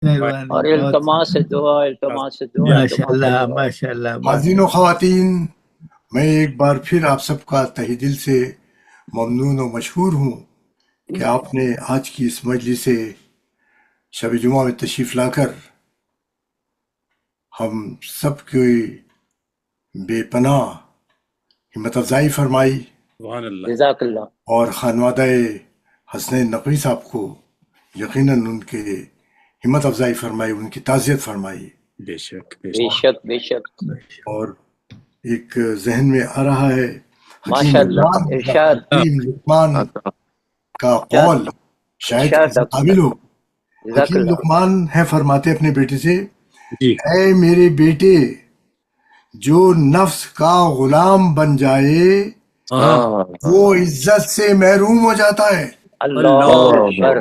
مہربانی، اور بہت التماس سے دعا، التماس سے دعا، ماشاء التماس سے اللہ، دعا. ماشاء اللہ، حاضرین و خواتین، میں ایک بار پھر آپ سب کا تہہ دل سے ممنون و مشکور ہوں کہ آپ نے آج کی اس مجلس سے شب جمعہ میں تشریف لا کر ہم سب کی بے پناہ ہمت افزائی فرمائی، سبحان اللہ. جزاک اللہ. اور خانوادہ حسنین نقوی صاحب کو یقیناً ان کے ہمت افزائی فرمائی، ان کی تعزیت فرمائی. بے شک بے بے شک. شک بے شک. اور ایک ذہن میں آ رہا ہے ماشاء اللہ. ارشاد حکیم لقمان کا ارشاد قول شاید ارشاد اس ڈاکٹر قابل ہو. صاحب. جزاک حکیم اللہ. لقمان ہے، فرماتے اپنے بیٹے سے، جی. اے میرے بیٹے، جو نفس کا غلام بن جائے ہاں. وہ عزت سے محروم ہو جاتا ہے. اللہ اکبر.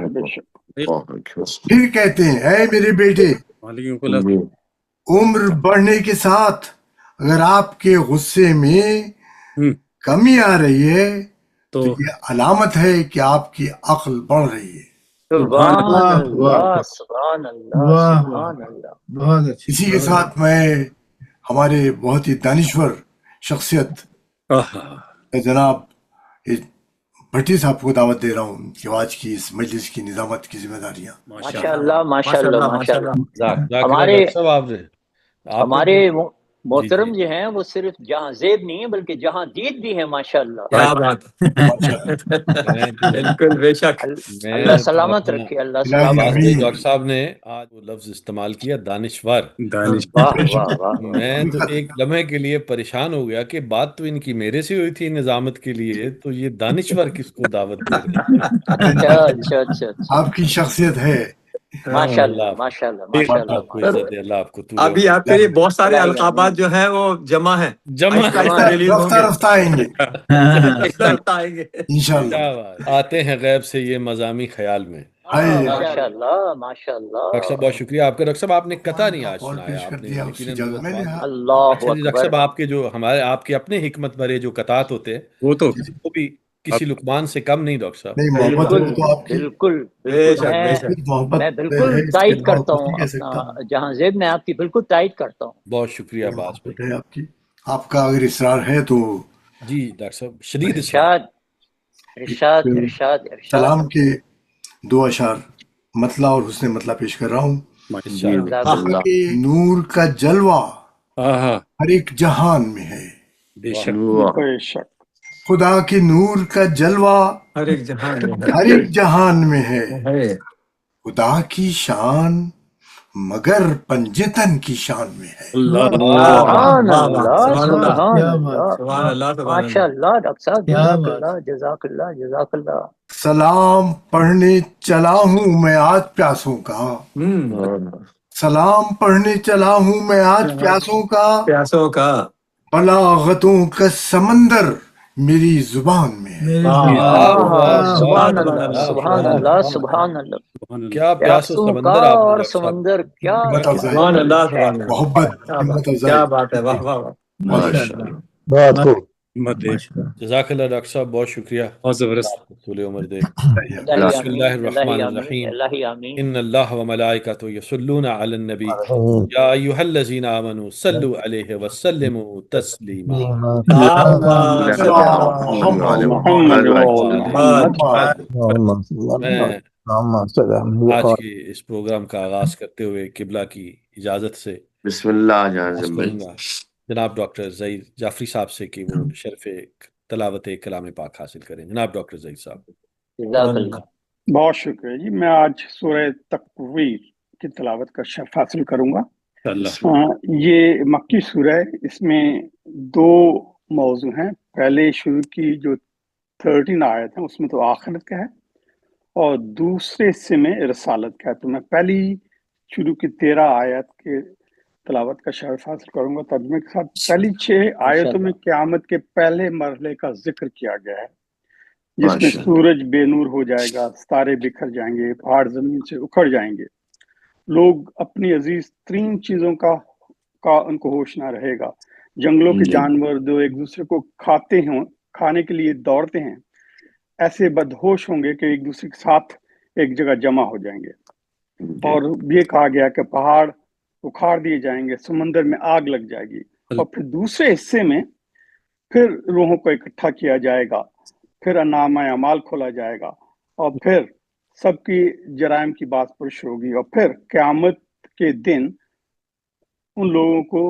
پھر کہتے ہیں، اے میرے بیٹے، وعلیکم السلام. عمر بڑھنے کے ساتھ اگر آپ کے غصے میں ہم، کمی آ رہی ہے تو تو یہ علامت ہے کہ آپ کی عقل بڑھ رہی ہے. سبحان واہ، اللہ، واہ، سبحان اللہ، واہ، واہ، سبحان اللہ. بہت اچھی، اسی کے بہت ساتھ میں ہمارے بہت ہی دانشور شخصیت آہا. جناب بھٹی صاحب کو دعوت دے رہا ہوں کہ آج کی اس مجلس کی نظامت کی ذمہ داریاں. ماشاء اللہ، ماشاء اللہ، ماشاء اللہ. ذاکر ہمارے ڈاکٹر صاحب آپ نے ہمارے جو جی محترم جی جو ہیں وہ صرف جہاں زیب نہیں ہیں بلکہ جہاں دید بھی ہیں. ماشاء اللہ. کیا بات ماشاء اللہ. میں تو بالکل بے شک. اللہ میں تو سلامت اپنا رکھے، اللہ الہی سلامت واقعی رکھے. ڈاکٹر صاحب نے آج وہ لفظ استعمال کیا دانشور. دانش. واہ واہ واہ. میں تو ایک لمحے کے لیے پریشان ہو گیا کہ بات تو ان کی میرے سے ہوئی تھی نظامت کے لیے، تو یہ دانشور کس کو دعوت دے رہے ہیں. اچھا اچھا اچھا اچھا. آپ کی شخصیت ہے. ماشاء اللہ اللہ، آپ ماشاء اللہ، ماشاء اللہ. آپ کو عزت دے، اللہ آپ کو طول ابھی عمر آپ کے لیے بہت سارے الہی القابات جو ہیں وہ جمع ہیں، جمع آہستہ جمع آہستہ ہے. ریلیز ہوں رفتہ گے. رفتہ آئیں گے آہستہ آہستہ آئیں گے. انشاءاللہ. کیا بات. آتے ہیں غیب سے یہ مضامی خیال میں. ماشاء اللہ، ماشاء ڈاکٹر صاحب اللہ. بہت شکریہ آپ کا. ڈاکٹر صاحب آپ نے قطع نہیں کا آج قول سنایا پیش کر آپ نے، دیا، اس سے یقیناً وہ اجازت میں نے. اللہ اچھا جی ڈاکٹر اکبر. صاحب، آپ کے جو آپ کے اپنے حکمت بھرے جو قطعات ہوتے ہیں وہ تو وہ بھی کسی لقمان سے کم نہیں ڈاکٹر صاحب. نہیں، محبت بالکل ہو تو آپ کی بالکل بے بالکل. شک بے شک. پھر محبت میں بالکل ہے، اس کے تائید علاوہ کرتا کچھ ہوں نہیں کہہ اپنا سکتا. جہاں زیب، میں آپ کی بالکل تائید کرتا ہوں. بہت شکریہ باز بھائی. محبت ہے آپ کی. آپ کا اگر اصرار ہے تو جی ڈاکٹر صاحب شدید اصرار. ارشاد ارشاد ایک ارشاد ارشاد. سلام کے دو اشعار مطلع اور حسن مطلع پیش کر رہا ہوں. ارشاد. جزاک اللہ. کہ نور کا جلوہ ہاں ہر ایک جہان میں ہے. بے واہ. شک. بے شک. خدا کے نور کا جلوہ ہر ایک جہان میں ہر ایک جہان میں ہے. ہے. خدا کی شان مگر پنجتن کی شان میں ہے. اللہ. سبحان واہ واہ. اللہ، سبحان اللہ. سبحان کیا اللہ. بات، سبحان اللہ. سبحان ماشاء اللہ. اللہ ڈاکٹر صاحب. کیا جزاک بات. اللہ، جزاک اللہ، جزاک اللہ. سلام پڑھنے چلا ہوں میں آج پیاسوں کا. سلام پڑھنے چلا ہوں میں آج پیاسوں کا. پیاسوں کا. بلاغتوں کا سمندر میری زبان میں ہے. میری واہ زبان، واہ واہ سبحان واہ اللہ، واہ سبحان واہ. اللہ، سبحان اللہ. سبحان اللہ. کیا پیاس و پیاسوں کا سمندر آپ نے اور ڈاکٹر صاحب. سمندر کیا ہمت افزائی، سبحان اللہ. سبحان اللہ. محبت، کیا ہمت بات، افزائی. کیا بات ہے. واہ واہ واہ. ماشاء اللہ، بہت خوب. ہمت دے. ماشاء اللہ. جزاک اللہ ڈاکٹر صاحب، بہت شکریہ. بہت زبردست. آپ کو طول عمر دے. الہی بسم آمین، اللہ الرحمن الہی آمین، الرحیم. الہی آمین. ان اللہ وملائکتہ یصلون علی النبی یا ایھا الذین آمنوا صلوا علیہ وسلموا تسلیما. اللہم صل علی محمد محمد محمد. میں محمد. آج کے اس پروگرام کا آغاز کرتے ہوئے قبلہ کی اجازت سے بسم اللہ جازم بھائی. کہوں گا جناب ڈاکٹر ظہیر جعفری صاحب سے کہ وہ شرف تلاوت کلام پاک حاصل کریں. جناب ڈاکٹر ظہیر صاحب. جزاک اللہ. بہت شکریہ جی. میں آج سورہ تکویر کی تلاوت کا شرف حاصل کروں گا. اللہ. یہ مکی سورہ ہے. اس میں دو موضوع ہیں. پہلے شروع کی جو 13 آیت ہیں اس میں تو آخرت کا ہے، اور دوسرے حصے میں رسالت کا ہے. تو میں پہلی شروع کی 13 آیت کے تلاوت کا شرف حاصل کروں گا ترجمے کے ساتھ. پہلی 6 آیتوں میں قیامت کے پہلے مرحلے کا ذکر کیا گیا ہے، جس میں سورج بے نور ہو جائے گا، ستارے بکھر جائیں گے، پہاڑ زمین سے اکھڑ جائیں گے، لوگ اپنی عزیز ترین چیزوں کا ان کو ہوش نہ رہے گا، جنگلوں کے جانور جو ایک دوسرے کو کھانے کے لیے دوڑتے ہیں ایسے بدہوش ہوں گے کہ ایک دوسرے کے ساتھ ایک جگہ جمع ہو جائیں گے. اور یہ کہا گیا کہ پہاڑ اکھاڑ دیے جائیں گے، سمندر میں آگ لگ جائے گی، اور پھر دوسرے حصے میں پھر روحوں کو اکٹھا کیا جائے گا، پھر نامہ اعمال کھولا جائے گا، اور پھر سب کی جرائم کی بات پرش ہوگی، اور پھر قیامت کے دن ان لوگوں کو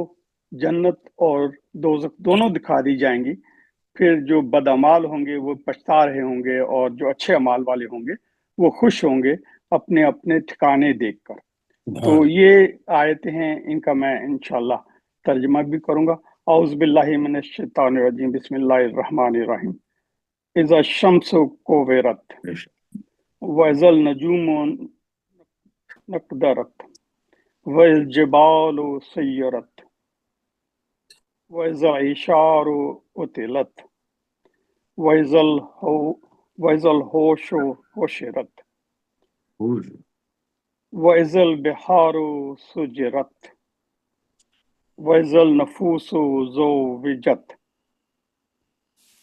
جنت اور دوزخ دونوں دکھا دی جائیں گی۔ پھر جو بدعمال ہوں گے وہ پچھتا رہے ہوں گے، اور جو اچھے اعمال والے ہوں گے وہ خوش ہوں گے اپنے اپنے ٹھکانے دیکھ کر۔ تو یہ آیتیں ہیں، ان کا میں انشاءاللہ ترجمہ بھی کروں گا۔ اعوذ باللہ من الشیطان الرجیم، بسم اللہ الرحمن الرحیم۔ اذا الشمس کوورت واذا النجوم نقدرت والجبال سیرت واذا العشار عطلت واذا الحوش حشرت واذا البحار سجرت واذا النفوس زوجت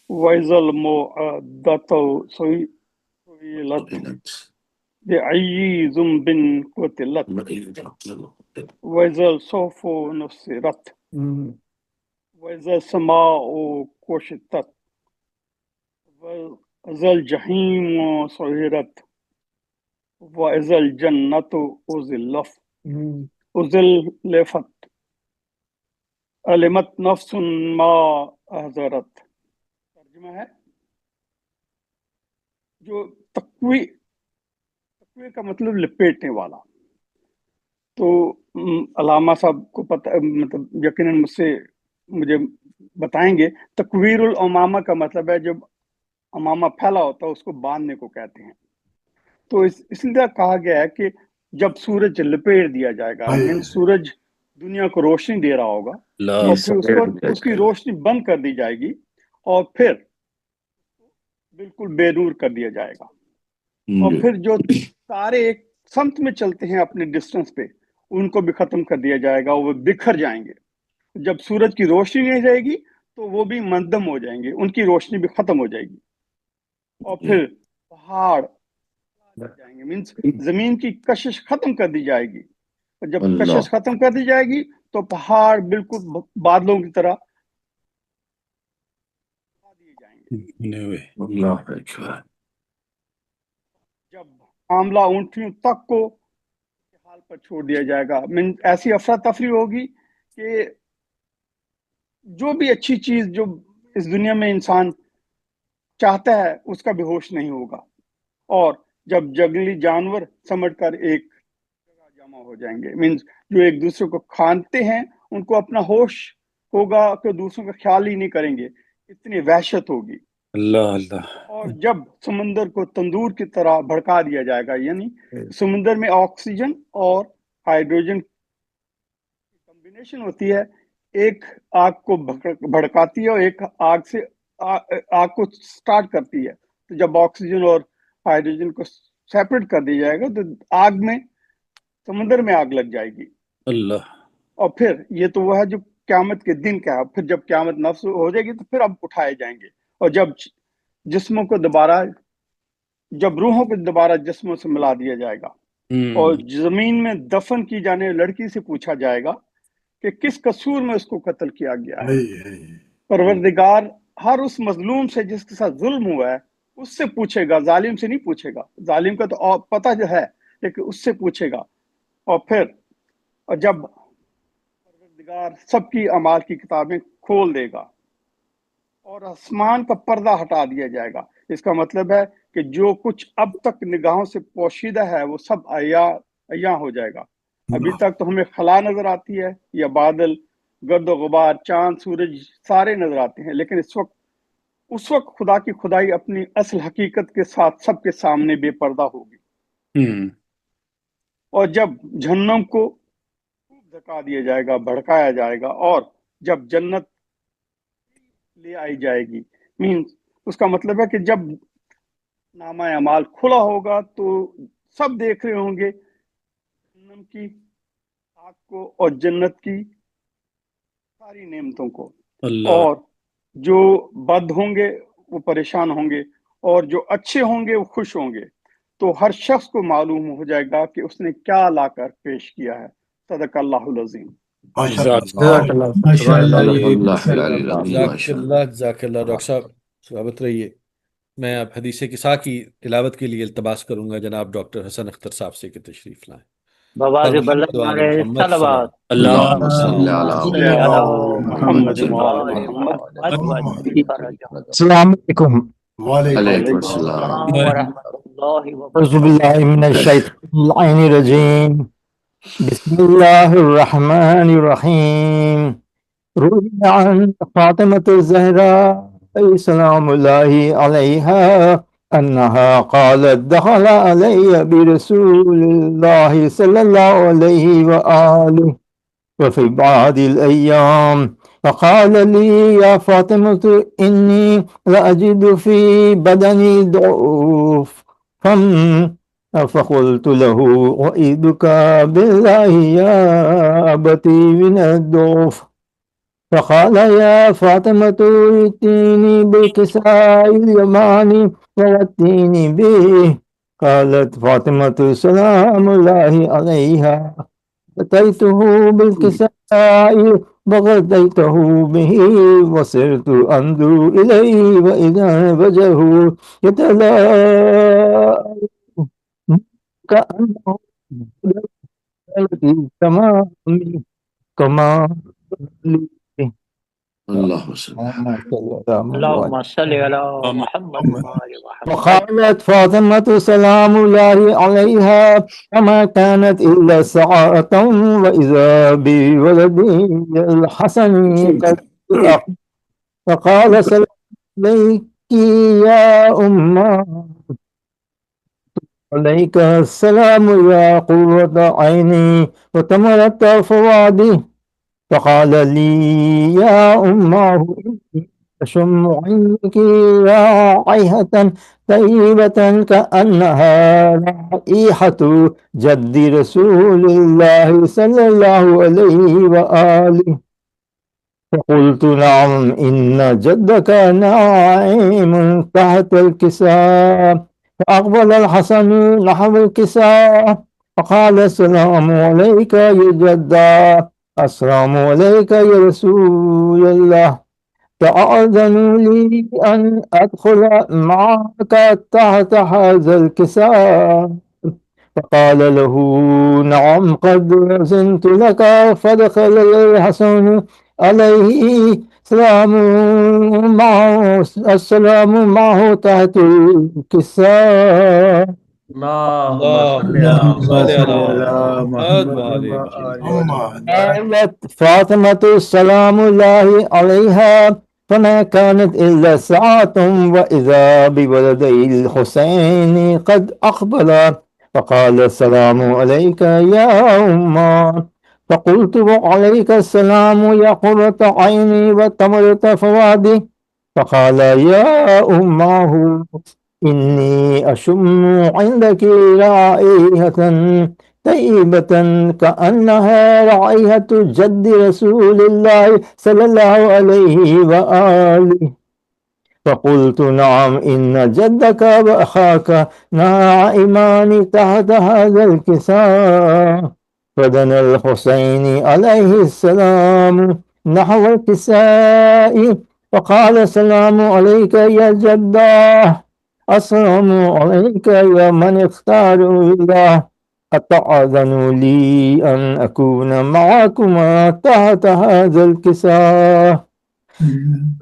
واذا الموءودة سئلت بأي ذنب قتلت واذا الصحف نشرت واذا السماء كشطت واذا الجحيم سعرت واذا الجنة أزلفت علمت نفس ما احضرت۔ ترجمہ ہے، جو تقوی کا مطلب لپیٹنے والا، تو علامہ صاحب کو پتہ، مطلب یقیناً مجھے بتائیں گے، تکویر الامامہ کا مطلب ہے جب امامہ پھیلا ہوتا ہے اس کو باندھنے کو کہتے ہیں۔ تو اس لیے کہا گیا ہے کہ جب سورج لپیٹ دیا جائے گا، سورج دنیا کو روشنی دے رہا ہوگا، اور پھر اس کی روشنی بند کر دی جائے گی، اور پھر بالکل بے نور کر دیا جائے گا، اور پھر جو تارے ایک سمت میں چلتے ہیں اپنے ڈسٹنس پہ، ان کو بھی ختم کر دیا جائے گا، وہ بکھر جائیں گے۔ جب سورج کی روشنی نہیں رہے گی تو وہ بھی مندم ہو جائیں گے، ان کی روشنی بھی ختم ہو جائے گی، اور پھر پہاڑ جائیں گے، مینس زمین کی کشش ختم کر دی جائے گی، اور جب کشش ختم کر دی جائے گی تو پہاڑ بالکل بادلوں کی طرح دیے جائیں گے۔ جب معاملہ اونٹیوں تک کو حال پر چھوڑ دیا جائے گا، ایسی افراتفری ہوگی کہ جو بھی اچھی چیز جو اس دنیا میں انسان چاہتا ہے اس کا بھی ہوش نہیں ہوگا، اور جب جنگلی جانور سمٹ کر ایک جگہ جمع ہو جائیں گے، مینس جو ایک دوسرے کو کھانتے ہیں ان کو اپنا ہوش ہوگا کہ دوسروں کا خیال ہی نہیں کریں گے، اتنی وحشت ہوگی۔ اللہ۔ اور جب سمندر کو تندور کی طرح بھڑکا دیا جائے گا، یعنی سمندر میں آکسیجن اور ہائیڈروجن کی کمبینیشن ہوتی ہے، ایک آگ کو بھڑکاتی ہے اور ایک آگ کو سٹارٹ کرتی ہے، تو جب آکسیجن اور ہائیڈروجن کو سیپریٹ کر دیا جائے گا تو آگ میں، سمندر میں آگ لگ جائے گی۔ اللہ۔ اور پھر یہ تو وہ ہے جو قیامت کے دن کا ہے، پھر جب قیامت نفس ہو جائے گی تو پھر اب اٹھائے جائیں گے، اور جب جسموں کو دوبارہ، جب روحوں کو دوبارہ جسموں سے ملا دیا جائے گا، اور زمین میں دفن کی جانے لڑکی سے پوچھا جائے گا کہ کس قصور میں اس کو قتل کیا گیا ہے۔ پروردگار ہر اس مظلوم سے جس کے ساتھ ظلم ہوا ہے اس سے پوچھے گا، ظالم سے نہیں پوچھے گا، ظالم کا تو پتہ جو ہے لیکن اس سے پوچھے گا۔ اور پھر جب پروردگار سب کی اعمال کی کتابیں کھول دے گا اور آسمان کا پردہ ہٹا دیا جائے گا، اس کا مطلب ہے کہ جو کچھ اب تک نگاہوں سے پوشیدہ ہے وہ سب عیاں ہو جائے گا۔ ابھی تک تو ہمیں خلا نظر آتی ہے، یا بادل، گرد و غبار، چاند، سورج، سارے نظر آتے ہیں، لیکن اس وقت خدا کی خدائی اپنی اصل حقیقت کے ساتھ سب کے سامنے بے پردہ ہوگی۔ اور جب جہنم کو دھکا دیا جائے گا، بھڑکایا جائے گا، اور جب جنت لے آئی جائے گی، مینس اس کا مطلب ہے کہ جب نامہ اعمال کھلا ہوگا تو سب دیکھ رہے ہوں گے جہنم کی آگ کو اور جنت کی ساری نعمتوں کو، اور جو بد ہوں گے وہ پریشان ہوں گے، اور جو اچھے ہوں گے وہ خوش ہوں گے۔ تو ہر شخص کو معلوم ہو جائے گا کہ اس نے کیا لا کر پیش کیا ہے۔ صدق اللہ العظیم۔ ماشاء اللہ جزاک اللہ ڈاکٹر صاحب، ثابت رہیے۔ میں اب حدیث کسا کی تلاوت کے لیے التماس کروں گا جناب ڈاکٹر حسن اختر صاحب سے کہ تشریف لائیں۔ بواز بلد والے صلوات اللهم صل على محمد السلام علیکم وعلیکم السلام ورحمۃ اللہ اعوذ باللہ من الشیطان اللعین الرجیم بسم اللہ الرحمن الرحیم روی عن فاطمة الزہراء سلام اللہ علیہا انہا قالت دخل علی برسول اللہ صلی اللہ علیہ وآلہ وفي بعض الأيام فقال لي يا فاطمة إني لأجد في بدني ضعف فقلت له أعيذك بالله يا أبتي من الضعف فقال يا فاطمة ائتيني بالكساء اليماني وغطيني به قالت فاطمة سلام الله عليها أتيته بالكساء وغطيته به وصرت أنظر إليه وإذا وجهه يتلاءم كأنه كما اللهم صل اللهم صل على محمد وآل محمد۔ وقالت فاطمة سلام الله عليها فما كانت إلا ساعة وإذا بولدي الحسن قد فقال سلام عليك يا أمه عليك السلام يا قرة عيني وتمرة فؤادي فقال لي يا أمه إني أشم عندك رائحة طيبة كأنها رائحة جد رسول الله صلى الله عليه وآله فقلت نعم إن جدك نائم تحت الكساء فأقبل الحسن نحو الكساء فقال السلام عليك يا جدا السلام عليك يا رسول الله تأذن لي أن أدخل معك تحت هذا الكساء فقال له نعم قد أذنت لك فدخل الحسن عليه السلام معه تحت الكساء قالت فاطمة السلام الله عليها فما كانت إلا ساعة وإذا بولدي الحسين قد أقبل فقال السلام عليك يا أمه فقلت وعليك السلام يا قرة عيني وتمرة فؤادي فقال يا أمه إني أشم عندك رائحة طيبة كأنها رائحة جد رسول الله صلى الله عليه وآله فقلت نعم إن جدك وأخاك نائمان تحت هذا الكساء فدنا الحسين عليه السلام نحو الكساء فقال السلام عليك يا جداه السلام عليك يا من اختار الله أتأذن لي أن أكون معكما تحت هذا الكساء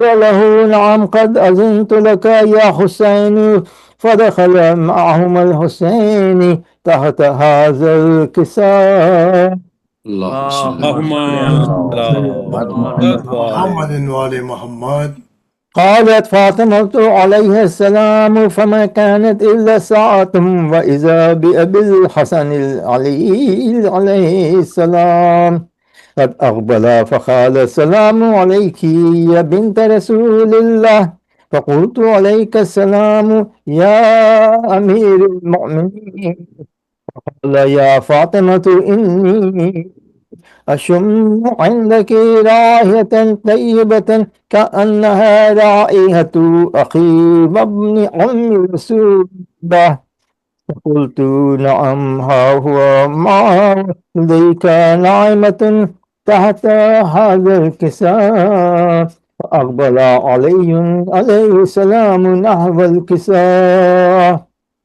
فله نعم قد أذنت لك يا حسين فدخل معهما الحسين تحت هذا الكساء اللهم محمد وآل محمد قالت فاطمة عليه السلام فما كانت إلا ساعة وإذا بأبي الحسن العلي عليه السلام قد أقبل فقال السلام عليك يا بنت رسول الله فقلت عليك السلام يا أمير المؤمنين قال يا فاطمة إني أشم عندك رائحة طيبة كأنها رائحة أخي وابن عم رسول الله قلت نعم ها هو مع لديك نعمة تحت هذا الكساء. فأقبل عليه السلام نحو الكساء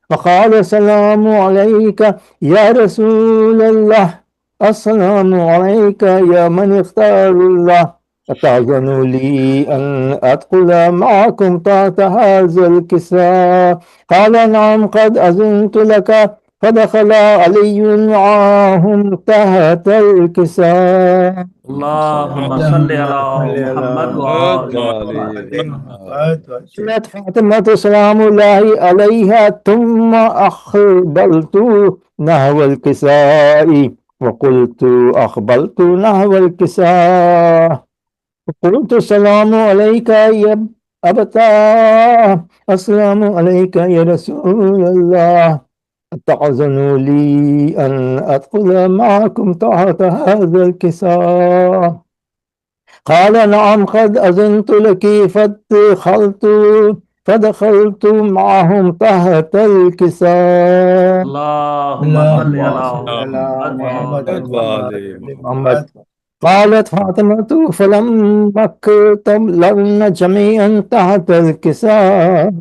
فقال السلام عليك يا رسول الله، السلام عليك يا من اختار الله، أتأذن لي أن أدخل معكم تحت هذا الكساء؟ قال نعم قد أذنت لك. فدخل علي معهم تحت الكساء. اللهم صل على محمد وآل محمد. قالت فاطمة سلام الله عليها ثم أقبلت نحو الكساء وقلت أقبلت نحو الكساء قلت السلام عليك يا أبتاه، السلام عليك يا رسول الله، أتأذن لي أن أدخل معكم تحت هذا الكساء؟ قال نعم قد أذنت لك. فدخلت معهم تحت الكساء. اللهم صل على محمد محمد. قالت فاطمة فلما اكتملن جميعا تحت الكساء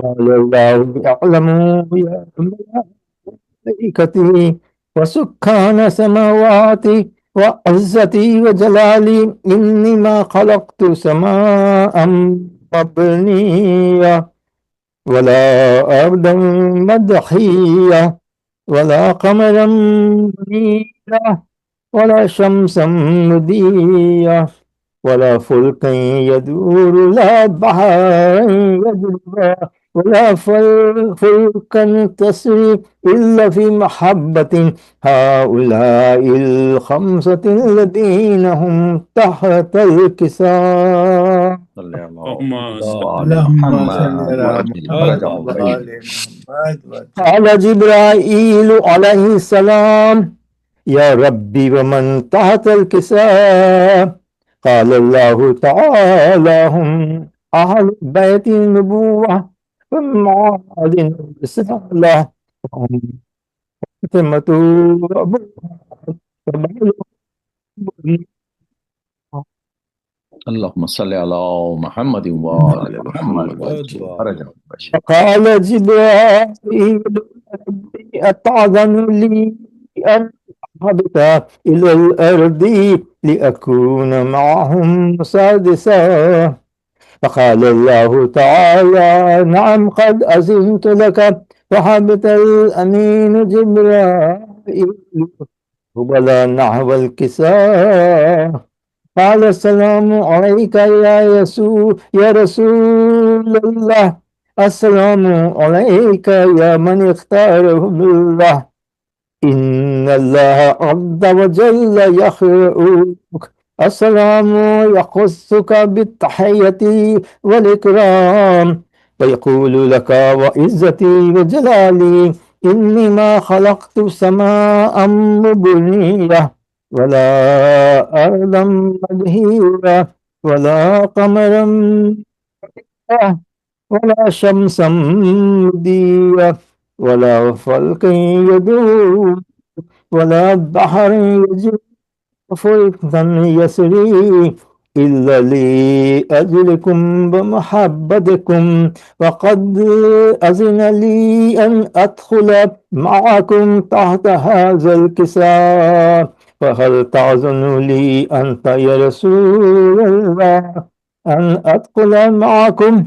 قال الله يعلم يا ملائكتي وسكان سماواتي وعزتي وجلالي إني ما خلقت سماء مبنية ولا أرضا مدحية ولا قمرا منيرا ولا شمسا مضية ولا فلكا يدور لا بحر يجري ولا فلكا تسري إلا في محبة هؤلاء الخمسة الذين هم تحت الكساء. اللهم قال جبرائيل عليه السلام يا ربي ومن تحت الكساء؟ قال الله تعالى هم أهل بيت النبوة ومعادن الرسالة وهم فتمة اللهم صل على محمد وآل محمد. قال جبرائيل ربي أتأذن لي أن أهبط إلى الأرض لأكون معهم سادسا؟ فقال الله تعالى نعم قد أذنت لك. فهبط الأمين جبرائيل قبل نحو الكساء قال السلام عليك يا رسول الله، السلام عليك يا من اختاره الله، إن الله عز وجل يخلقك، السلام يخصك بالتحية والإكرام ويقول لك وعزتي وجلالي إني ما خلقت سماء مبنية ولا أرضا مدهية ولا قمرا منيرا ولا شمسا مضية ولا فلك يدور ولا بحر يجري فلكا يسري إلا لأجلكم بمحبتكم وقد أذن لي أن أدخل معكم تحت هذا الكساء فهل تعذن لي أنت يا رسول الله أن أدخل معكم؟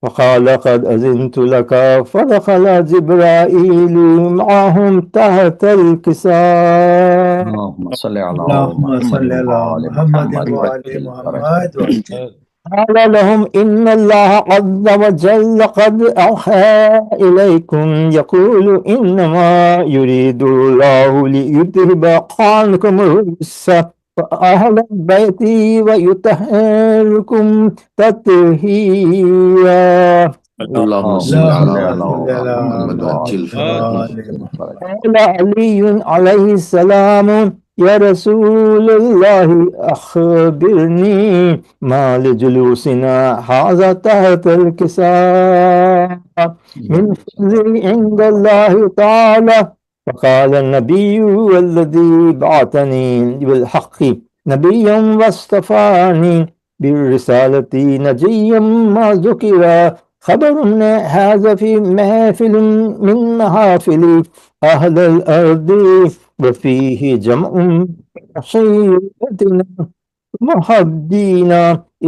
فقال قد أذنت لك. فدخل جبرائيل معهم تحت الكساء. اللهم صل على محمد وآل محمد. قال لهم إن الله عز وجل قد أوحى إليكم يقول إنما يريد الله ليذهب عنكم الرجس أهل البيت ويطهركم تطهيرا. اللهم صل على محمد وآل محمد. قال علي عليه السلام يا رسول الله أخبرني ما لجلوسنا هذا تحت الكساء من فضل عند الله تعالى. فقال النبي والذي بعثني بالحق نبيا واصطفاني بالرسالة نجيا ما ذكر خبر هذا في محفل من محافل أهل الأرض وفيه جمع شيعتنا محدين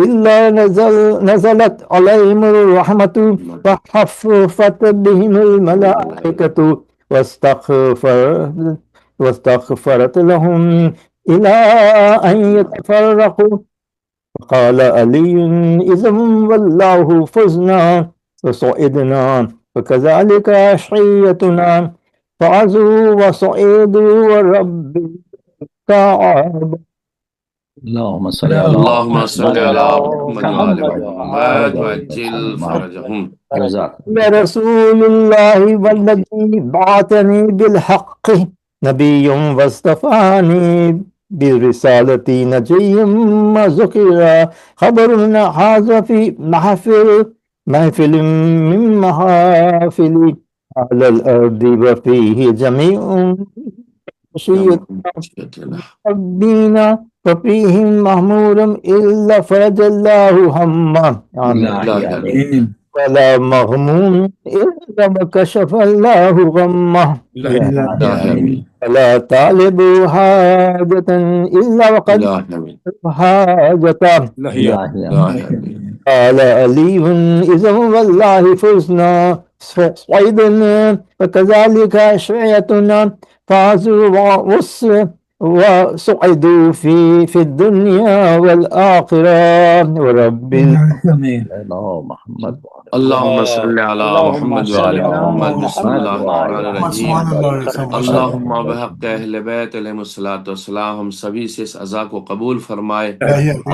إلا نزلت عليهم الرحمة فحففت بهم الملائكة واستغفرت لهم إلى أن يتفرقوا. قال علي إذا والله فزنا وصعدنا وكذلك أشعيتنا فعزوا وصعدوا ورب الكعبة. اللهم صل على اللهم صل على محمد وعلى محمد محمد وعجل فرجهم. جزاك رسول الله والذي بعثني بالحق نبي واصطفاني بالرسالة نجي ما ذكر خبر هذا في محفل من محافل على الأرض وفيه جميع ربنا وفيهم محمور إلا فرج الله همه آمين. ولا مغموم إلا كشف الله غمه ولا طالب حاجة إلا وقد حاجته. قال علي إذا والله فزنا صعدنا فكذلك شعيتنا فازوا وصعدوا في الدنيا والآخرة ورب محمد. اللهم صل على محمد وعلى محمد. بسم الله الرحمن الرحیم. اللہم بحق اہل بیت علیہ الصلوۃ والسلام ہم سبھی سے اس عزا کو قبول فرمائے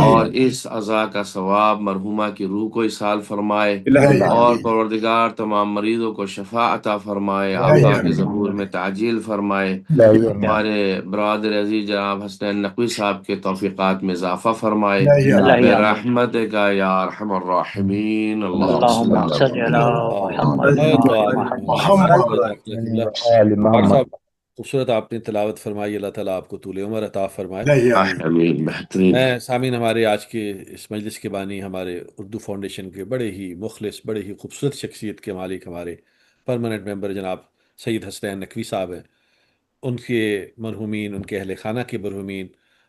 اور اس عزا کا ثواب مرحومہ کی روح کو اصال فرمائے اور پروردگار تمام مریضوں کو شفا عطا فرمائے، آقا کے ظہور میں تعجیل فرمائے، ہمارے برادر عزیز جناب حسنین نقوی صاحب کے توفیقات میں اضافہ فرمائے برحمتک یا ارحم الراحمین. اللهم صل على محمد. خوبصورت آپ نے تلاوت فرمائی، اللہ تعالیٰ آپ کو طول عمر عطا فرمائے. آمین. بہترین. میں سامعین ہمارے آج کے اس مجلس کے بانی ہمارے اردو فاؤنڈیشن کے بڑے ہی مخلص، بڑے ہی خوبصورت شخصیت کے مالک ہمارے پرماننٹ ممبر جناب سید حسنین نقوی صاحب ہیں. ان کے مرحومین، ان کے اہل خانہ کے مرحومین،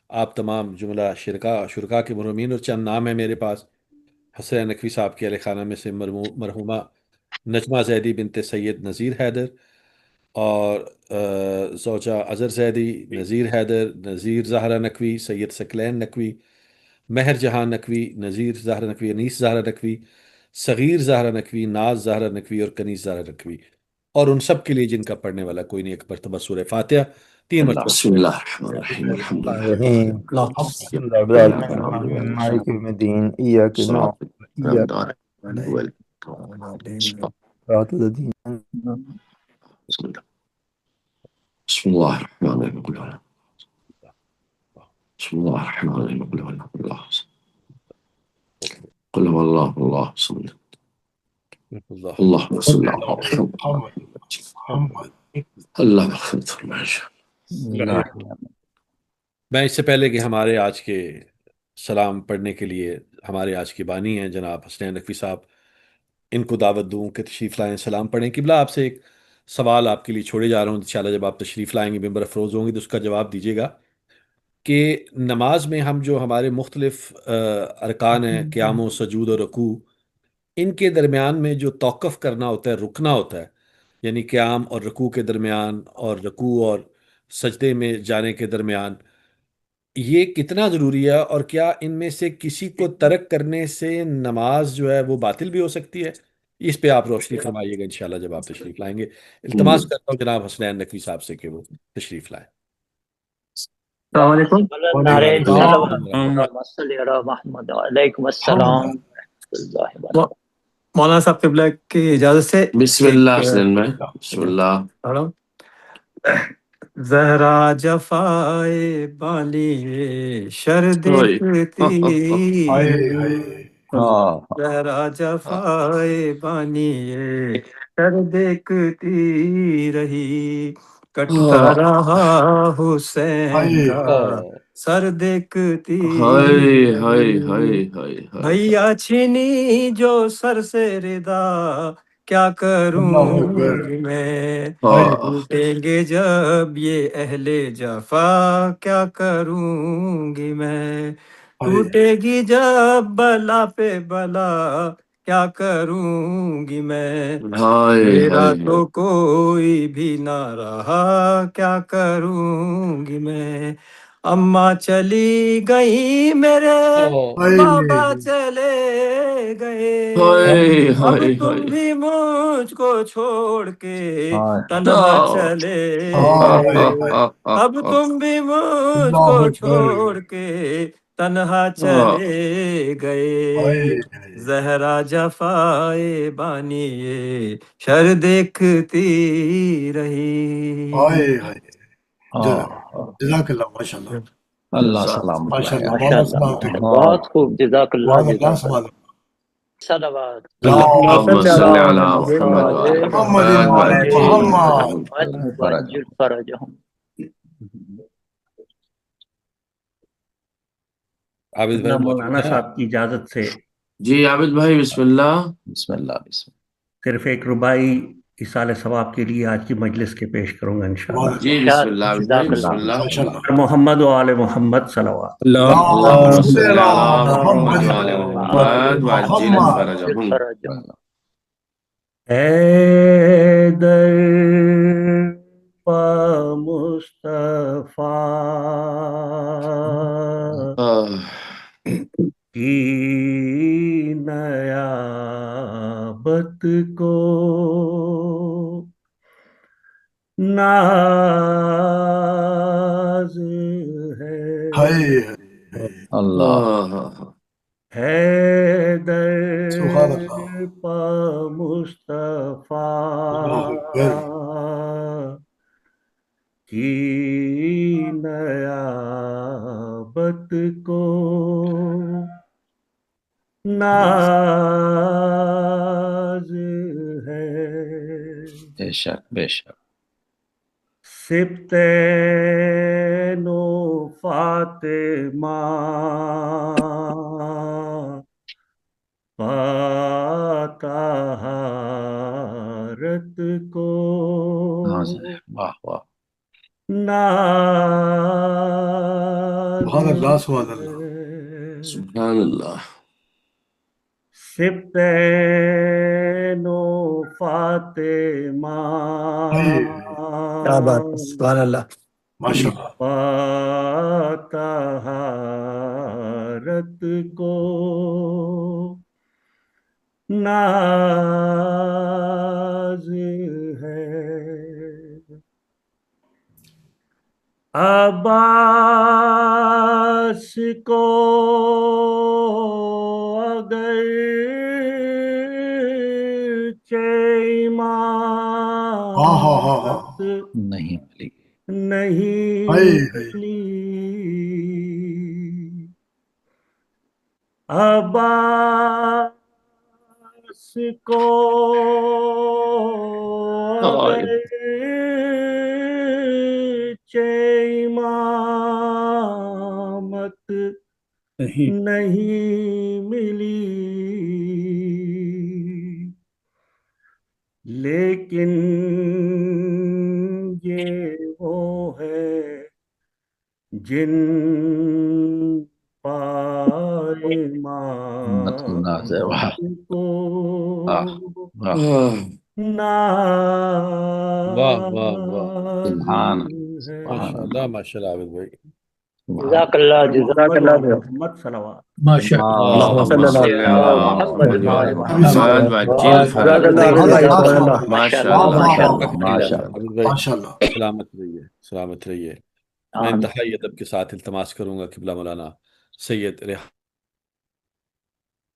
آپ تمام جملہ شرکا کے مرحومین، اور چند نام ہیں میرے پاس. حسین نقوی صاحب کے اہل خانہ میں سے مرحومہ نجمہ زیدی بنت سید نذیر حیدر اور زوجہ اظہر زیدی، نذیر حیدر، نذیر زہرہ نقوی، سید ثقلین نقوی، مہر جہاں نقوی، نذیر زہرہ نقوی، انیس زہرہ نقوی، صغیر زہرہ نقوی، ناز زہرہ نقوی اور کنیز زہرہ نقوی، اور ان سب کے لیے جن کا پڑھنے والا کوئی نہیں، ایک مرتبہ سورہ فاتحہ 3 مرتبہ. بسم اللہ الرحمن الرحیم. الحمد بسم الله الرحمن الرحيم. بسم الله الرحمن الرحيم. قل هو الله الله صمد. اللهم صل على محمد. اللہ مغفرت فرمائے. میں اس سے پہلے کہ ہمارے آج کے سلام پڑھنے کے لیے ہمارے آج کے بانی ہیں جناب حسنین نقوی صاحب، ان کو دعوت دوں کہ تشریف لائیں، سلام پڑھیں. قبلہ آپ سے ایک سوال آپ کے لیے چھوڑے جا رہا ہوں، انشاءاللہ جب آپ تشریف لائیں گے، ممبر افروز ہوں گے تو اس کا جواب دیجیے گا کہ نماز میں ہم جو ہمارے مختلف ارکان ہیں، قیام و سجود و رکوع، ان کے درمیان میں جو توقف کرنا ہوتا ہے، رکنا ہوتا ہے، یعنی قیام اور رکوع کے درمیان اور رکوع اور سجدے میں جانے کے درمیان، یہ کتنا ضروری ہے، اور کیا ان میں سے کسی کو ترک کرنے سے نماز جو ہے وہ باطل بھی ہو سکتی ہے؟ اس پہ آپ روشنی فرمائیے گا انشاءاللہ جب آپ تشریف لائیں گے. التماس کرتا ہوں جناب حسنین نقوی صاحب سے کہ وہ تشریف لائیں. السلام علیکم. وعلیکم السلام. مولانا صاحب قبلہ کی اجازت سے بسم اللہ. بسم اللہ. زہرا جفائے بانی شر دیکھتی ہائے رہی، ہائے ہاں زہرا جفائے بانی شر دیکھتی رہی، کٹتا رہا حسین ہائے کا سر دیکھتی ہائے ہائے رہی، ہائے ہائے ہائے بھیا چھینی جو سر سے ردا کیا کروں اللہ اکبر میں، ہائے ٹوٹیں گے جب یہ اہل جفا کیا کروں گی میں، ہائے ٹوٹے گی جب بلا پہ بلا کیا کروں گی میں، ہائے میرا ہائے تو کوئی بھی نہ رہا کیا کروں گی میں، اماں چلی گئی میرے ہائے بابا چلے گئے، ہائے اب ہائے تم ہائے بھی مجھ کو چھوڑ کے ہائے تنہا چلے ہائے گئے، ہائے اب تم بھی مجھ کو اللہ اکبر چھوڑ کے تنہا چلے گئے، ہائے زہرا جفائے بانی شر دیکھتی رہی۔ ہائے ہائے ہاں جزاک اللہ ماشاء اللہ اللہ سلامت ماشاء لائے اللہ ماشاء مولانا اللہ سلامت ماشاء اللہ، ہاں بہت خوب، جزاک اللہ مولانا اللہ جزاک اللہ، سلامت صلوات اللہم اللہم صل صل علی علی محمد محمد وعلى وعلی محمد محمد وعلى وعجل محمد فرجهم وعجل فرجهم۔ عابد اللہ بھائی موجود مولانا ہیں؟ صاحب کی اجازت سے جی عابد بھائی بسم اللہ۔ بسم اللہ بسم صرف ایک ربائی ایصال ثواب کے لیے آج کی مجلس کے پیش کروں گا انشاءاللہ۔ سبحان جی اللہ بسم اللہ عابد بھائی جزاک بسم اللہ، اللہ۔ ماشاء اللہ محمد و آل محمد صلوات۔ اللهم اللہم صل صل على علی محمد محمد وعلی وعلى محمد وعجل محمد وعجل فرجهم۔ فرجهم۔ اللہ حیدر پا مصطفیٰ کی نیابت کو ناز ہے، ہائے اللہ حیدر سبحان اللہ پا اللہ اکبر مصطفیٰ کی نیابت کو ناز ہے، بے شک بے شک سبتین و فاطمہ طہارت کو ناز ہے واہ واہ ناز سبحان اللہ سبحان اللہ ہے، سبحان اللہ۔ سبتین و فاطمہ ہائے کیا بات ہے، سبحان اللہ۔ ماشاء اللہ طہارت کو ناز ہے، عباس کو اگر ہاں ہاں ہاں ہاں امامت نہیں ملی نہیں ہائے ملی، عباس کو اگر امامت نہیں ملی، لیکن یہ وہ ہے جن پائے مت کو ناز ہے واہ امامت کو واہ واہ واہ واہ واہ، ناز سبحان ہے، سبحان ماشاء اللہ اللہ ماشاء اللہ عابد بھائی، سبحان جزاک اللہ جزاک محمد و آل محمد صلوات۔ اللہم اللہم صل علی صل علی محمد محمد وعلی ابھی محمد وعجل جزاک فرجهم۔ اللہ سبحان علیہ اللہ وسلم۔ سبحان اللہ ماشاء ماشاء اللہ واہ اللہ واہ ماشاء واہ اللہ، ماشاء عابد اللہ بھائی ماشاء اللہ سلامت رہیے، سلامت رہیے۔ میں آمین۔ انتہائی ادب کے ساتھ التماس کروں گا قبلہ مولانا سید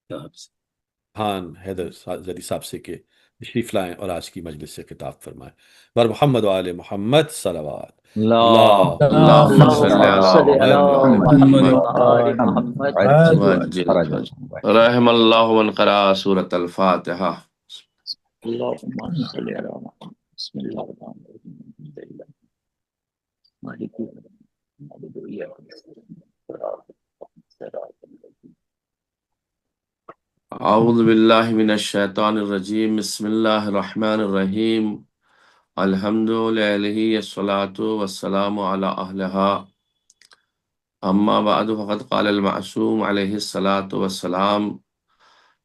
ریحان حیدر زدی صاحب سے کہ تشریف لائیں اور آج کی مجلس سے خطاب فرمائیں۔ بر محمد وآل محمد صلوات۔ اللهم اللهم صل صل على صل على محمد محمد محمد محمد وعجل وعجل فرجهم رحم الله من قرأ سورة الفاتحة۔ اللهم صل على محمد بسم الله الرحمن الرحيم الحمد لله مالك يوم الدين نعبد وإياك نستعين صراط الذين اعوذ باللہ من الشیطان الرجیم، بسم اللہ الرحمن الرحیم، الحمد للہ الصلاۃ والسلام علی اہلہا، اما بعد فقد قال المعصوم علیہ الصلاۃ والسلام،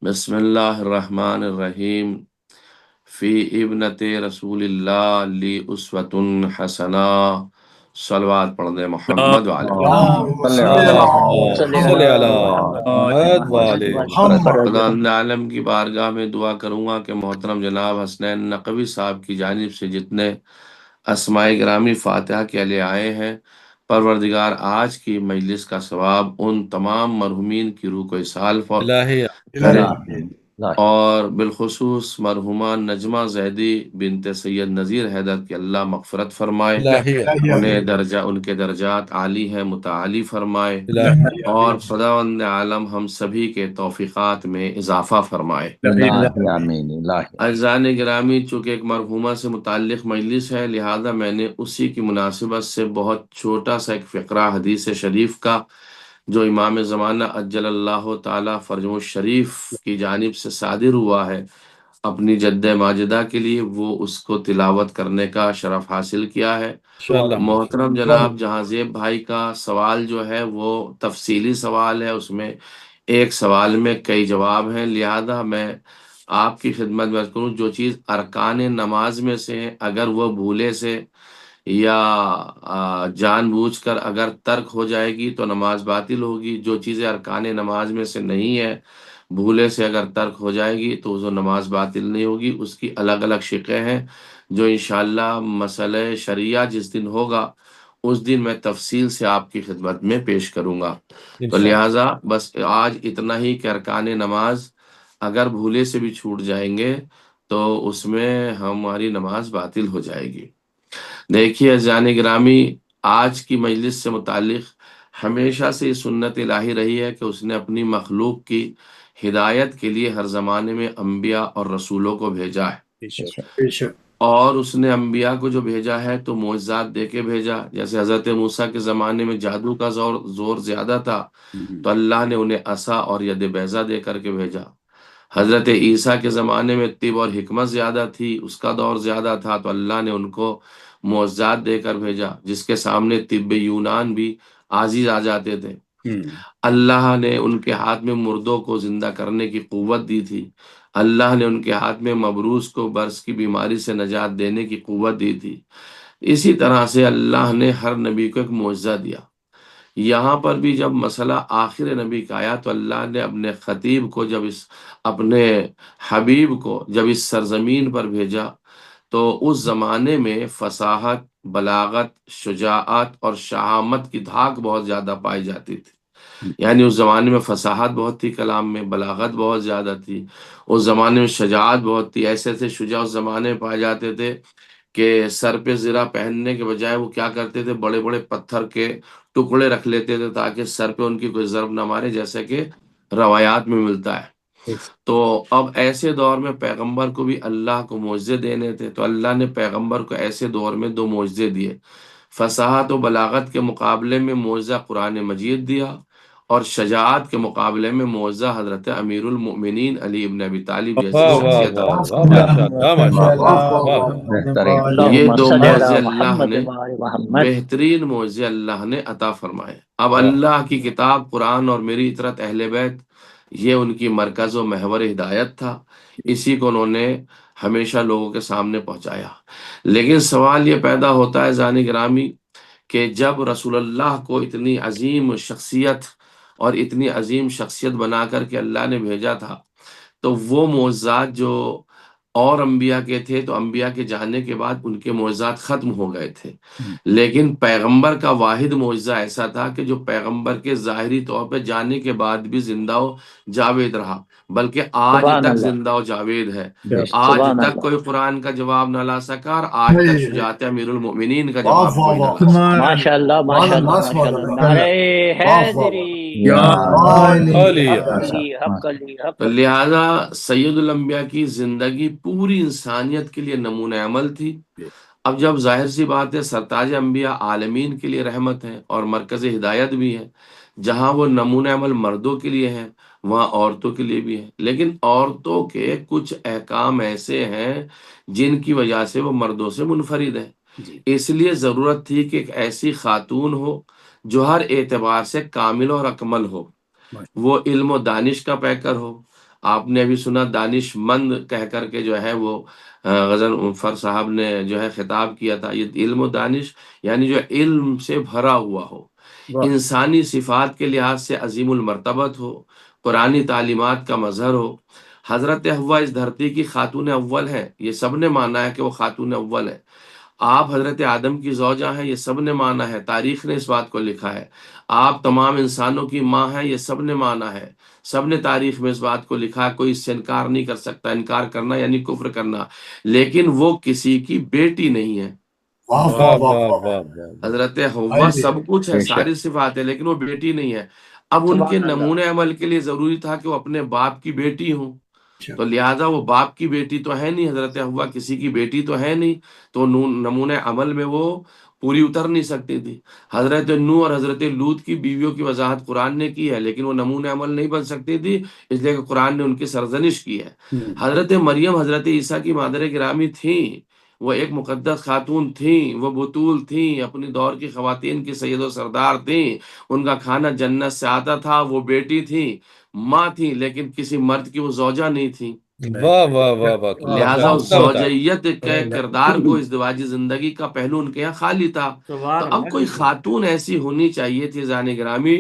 بسم اللہ الرحمن الرحیم، فی ابنت رسول اللہ لی اسوۃ حسنہ۔ صلوات پڑھ دیں محمد وعلی صل على صلی علی محمد وآل محمد۔ خدا عالم کی بارگاہ میں دعا کروں گا کہ محترم جناب حسنین نقوی صاحب کی جانب سے جتنے اسماء گرامی فاتحہ کے لیے آئے ہیں، پروردگار آج کی مجلس کا ثواب ان تمام مرحومین کی روح کو اصحال الہی کرے، آمین۔ اور بالخصوص مرحومہ نجمہ زیدی بنت سید نذیر حیدر کی اللہ مغفرت فرمائے، الہی ان کے درجات عالی ہیں، متعالی فرمائے، الہی اور خداوند عالم ہم سبھی کے توفیقات میں اضافہ فرمائے۔ الہی آمین۔ الہی اعزان گرامی، چونکہ ایک مرحومہ سے متعلق مجلس ہے، لہذا میں نے اسی کی مناسبت سے بہت چھوٹا سا ایک فقرہ حدیث شریف کا جو امام زمانہ عجل اللہ تعالی فرجہ الشریف کی جانب سے صادر ہوا ہے اپنی جد ماجدہ کے لیے، وہ اس کو تلاوت کرنے کا شرف حاصل کیا ہے۔ انشاءاللہ۔ محترم جناب جہانزیب بھائی کا سوال جو ہے وہ تفصیلی سوال ہے، اس میں ایک سوال میں کئی جواب ہیں، لہذا میں آپ کی خدمت میں کروں جو چیز ارکان نماز میں سے ہے، اگر وہ بھولے سے یا جان بوجھ کر اگر ترک ہو جائے گی تو نماز باطل ہوگی، جو چیزیں ارکان نماز میں سے نہیں ہے بھولے سے اگر ترک ہو جائے گی تو وہ نماز باطل نہیں ہوگی۔ اس کی الگ الگ شقیں ہیں جو انشاءاللہ مسئلہ شریعہ جس دن ہوگا اس دن میں تفصیل سے آپ کی خدمت میں پیش کروں گا۔ تو لہٰذا بس آج اتنا ہی کہ ارکان نماز اگر بھولے سے بھی چھوٹ جائیں گے تو اس میں ہماری نماز باطل ہو جائے گی۔ دیکھیے عزیزان گرامی، آج کی مجلس سے متعلق ہمیشہ سے یہ سنت الہی رہی ہے کہ اس نے اپنی مخلوق کی ہدایت کے لیے ہر زمانے میں انبیاء اور رسولوں کو بھیجا ہے، بے شک اور اس نے انبیاء کو جو بھیجا ہے تو معجزات دے کے بھیجا۔ جیسے حضرت موسیٰ کے زمانے میں جادو کا زور زیادہ تھا تو اللہ نے انہیں عصا اور ید بیضا دے کر کے بھیجا۔ حضرت عیسیٰ کے زمانے میں طب اور حکمت زیادہ تھی، اس کا دور زیادہ تھا تو اللہ نے ان کو معجزات دے کر بھیجا، جس کے سامنے طب یونان بھی عاجز آ جاتے تھے۔ اللہ نے ان کے ہاتھ میں مردوں کو زندہ کرنے کی قوت دی تھی، اللہ نے ان کے ہاتھ میں مبروز کو برس کی بیماری سے نجات دینے کی قوت دی تھی۔ اسی طرح سے اللہ نے ہر نبی کو ایک معجزہ دیا۔ یہاں پر بھی جب مسئلہ آخر نبی کا آیا تو اللہ نے اپنے خطیب کو اپنے حبیب کو جب اس سرزمین پر بھیجا تو اس زمانے میں فصاحت، بلاغت، شجاعت اور شہامت کی دھاک بہت زیادہ پائی جاتی تھی۔ یعنی اس زمانے میں فصاحت بہت تھی، کلام میں بلاغت بہت زیادہ تھی، اس زمانے میں شجاعت بہت تھی۔ ایسے ایسے شجاع اس زمانے میں پائے جاتے تھے کہ سر پہ زرہ پہننے کے بجائے وہ کیا کرتے تھے، بڑے بڑے پتھر کے ٹکڑے رکھ لیتے تھے تاکہ سر پہ ان کی کوئی ضرب نہ مارے، جیسے کہ روایات میں ملتا ہے۔ تو اب ایسے دور میں پیغمبر کو بھی اللہ کو معجزے دینے تھے، تو اللہ نے پیغمبر کو ایسے دور میں 2 معجزے دیے۔ فصاحت و بلاغت کے مقابلے میں معجزہ قرآن مجید دیا، اور شجاعت کے مقابلے میں معجزہ حضرت امیر المؤمنین علی ابن ابی طالب جیسی شخصیت یہ 2 معجزے اللہ نے بہترین معجزے اللہ نے عطا فرمائے۔ اب اللہ کی کتاب قرآن اور میری اطرت اہل بیت یہ ان کی مرکز و محور ہدایت تھا، اسی کو انہوں نے ہمیشہ لوگوں کے سامنے پہنچایا۔ لیکن سوال یہ پیدا ہوتا ہے ذہن گرامی کہ جب رسول اللہ کو اتنی عظیم شخصیت اور اتنی عظیم شخصیت بنا کر کے اللہ نے بھیجا تھا تو وہ معجزات جو اور انبیاء کے تھے تو انبیاء کے جانے کے بعد ان کے معجزات ختم ہو گئے تھے، لیکن پیغمبر کا واحد معجزہ ایسا تھا کہ جو پیغمبر کے ظاہری طور پہ جانے کے بعد بھی زندہ و جاوید رہا، بلکہ آج سبحان تک اللہ، زندہ و جاوید ہے۔ بے شک۔ آج سبحان تک اللہ، کوئی قرآن کا جواب نہ لا سکا، اور آج تک نہیں، شجاعت امیر المؤمنین کا واہ جواب واہ کوئی نہ واہ، لا سکا۔ ماشاء اللہ، سبحان ماشاء اللہ، اللہ، ماشاء سبحان اللہ، اللہ، نعرہ واہ واہ واہ، حیدری، یا علی حق ماشاء علی، اللہ، حق علی، حق تو علی۔ لہذا سید الانبیاء کی زندگی پوری انسانیت کے لیے نمونہ عمل تھی۔ اب جب ظاہر سی بات ہے سرتاج انبیاء عالمین کے لیے رحمت ہے اور مرکز ہدایت بھی ہے، جہاں وہ نمونہ عمل مردوں کے لیے ہے وہاں عورتوں کے لیے بھی ہے، لیکن عورتوں کے کچھ احکام ایسے ہیں جن کی وجہ سے وہ مردوں سے منفرد ہے۔ اس لیے ضرورت تھی کہ ایک ایسی خاتون ہو جو ہر اعتبار سے کامل اور اکمل ہو، وہ علم و دانش کا پیکر ہو۔ آپ نے ابھی سنا دانش مند کہہ کر کے جو ہے وہ غزن فر صاحب نے جو ہے خطاب کیا تھا، یہ علم و دانش یعنی جو علم سے بھرا ہوا ہو، انسانی صفات کے لحاظ سے عظیم المرتبت ہو، قرآنی تعلیمات کا مظہر ہو۔ حضرت حوا اس دھرتی کی خاتون اول ہے، یہ سب نے مانا ہے کہ وہ خاتون اول ہے۔ آپ حضرت آدم کی زوجہ ہیں، یہ سب نے مانا ہے، تاریخ نے اس بات کو لکھا ہے۔ آپ تمام انسانوں کی ماں ہیں، یہ سب نے مانا ہے، سب نے تاریخ میں اس بات کو لکھا ہے، کوئی اس سے انکار نہیں کر سکتا۔ انکار کرنا یعنی کفر کرنا، لیکن وہ کسی کی بیٹی نہیں ہے۔ واہ واہ واہ واہ واہ واہ، واہ واہ واہ۔ حضرت حوا علی سب کچھ ہے، بے شک۔ ساری صفات ہے، لیکن وہ بیٹی نہیں ہے۔ اب ان کے سبحان اللہ، نمونے عمل کے لیے ضروری تھا کہ وہ اپنے باپ کی بیٹی ہوں، تو لہٰذا وہ باپ کی بیٹی تو ہے نہیں، حضرت حوا کسی کی بیٹی تو ہے نہیں، تو نمونے عمل میں وہ پوری اتر نہیں سکتی تھی۔ حضرت نوح اور حضرت لوط کی بیویوں کی وضاحت قرآن نے کی ہے، لیکن وہ نمونے عمل نہیں بن سکتی تھی، اس لیے کہ قرآن نے ان کی سرزنش کی ہے۔ حضرت مریم حضرت عیسیٰ کی مادر گرامی تھیں، وہ ایک مقدس خاتون تھیں، وہ بطول تھیں، اپنی دور کی خواتین کی سید و سردار تھیں، ان کا کھانا جنت سے آتا تھا، وہ بیٹی تھیں، ماں تھیں، لیکن کسی مرد کی وہ زوجہ نہیں تھیں۔ واہ واہ واہ واہ، لہٰذا اس کتنا بتا۔ زوجیت کے کردار کو، ازدواجی زندگی کا پہلو ان کے یہاں خالی تھا۔ تو سبحان اب اللہ، کوئی خاتون ایسی ہونی چاہیے تھی زان گرامی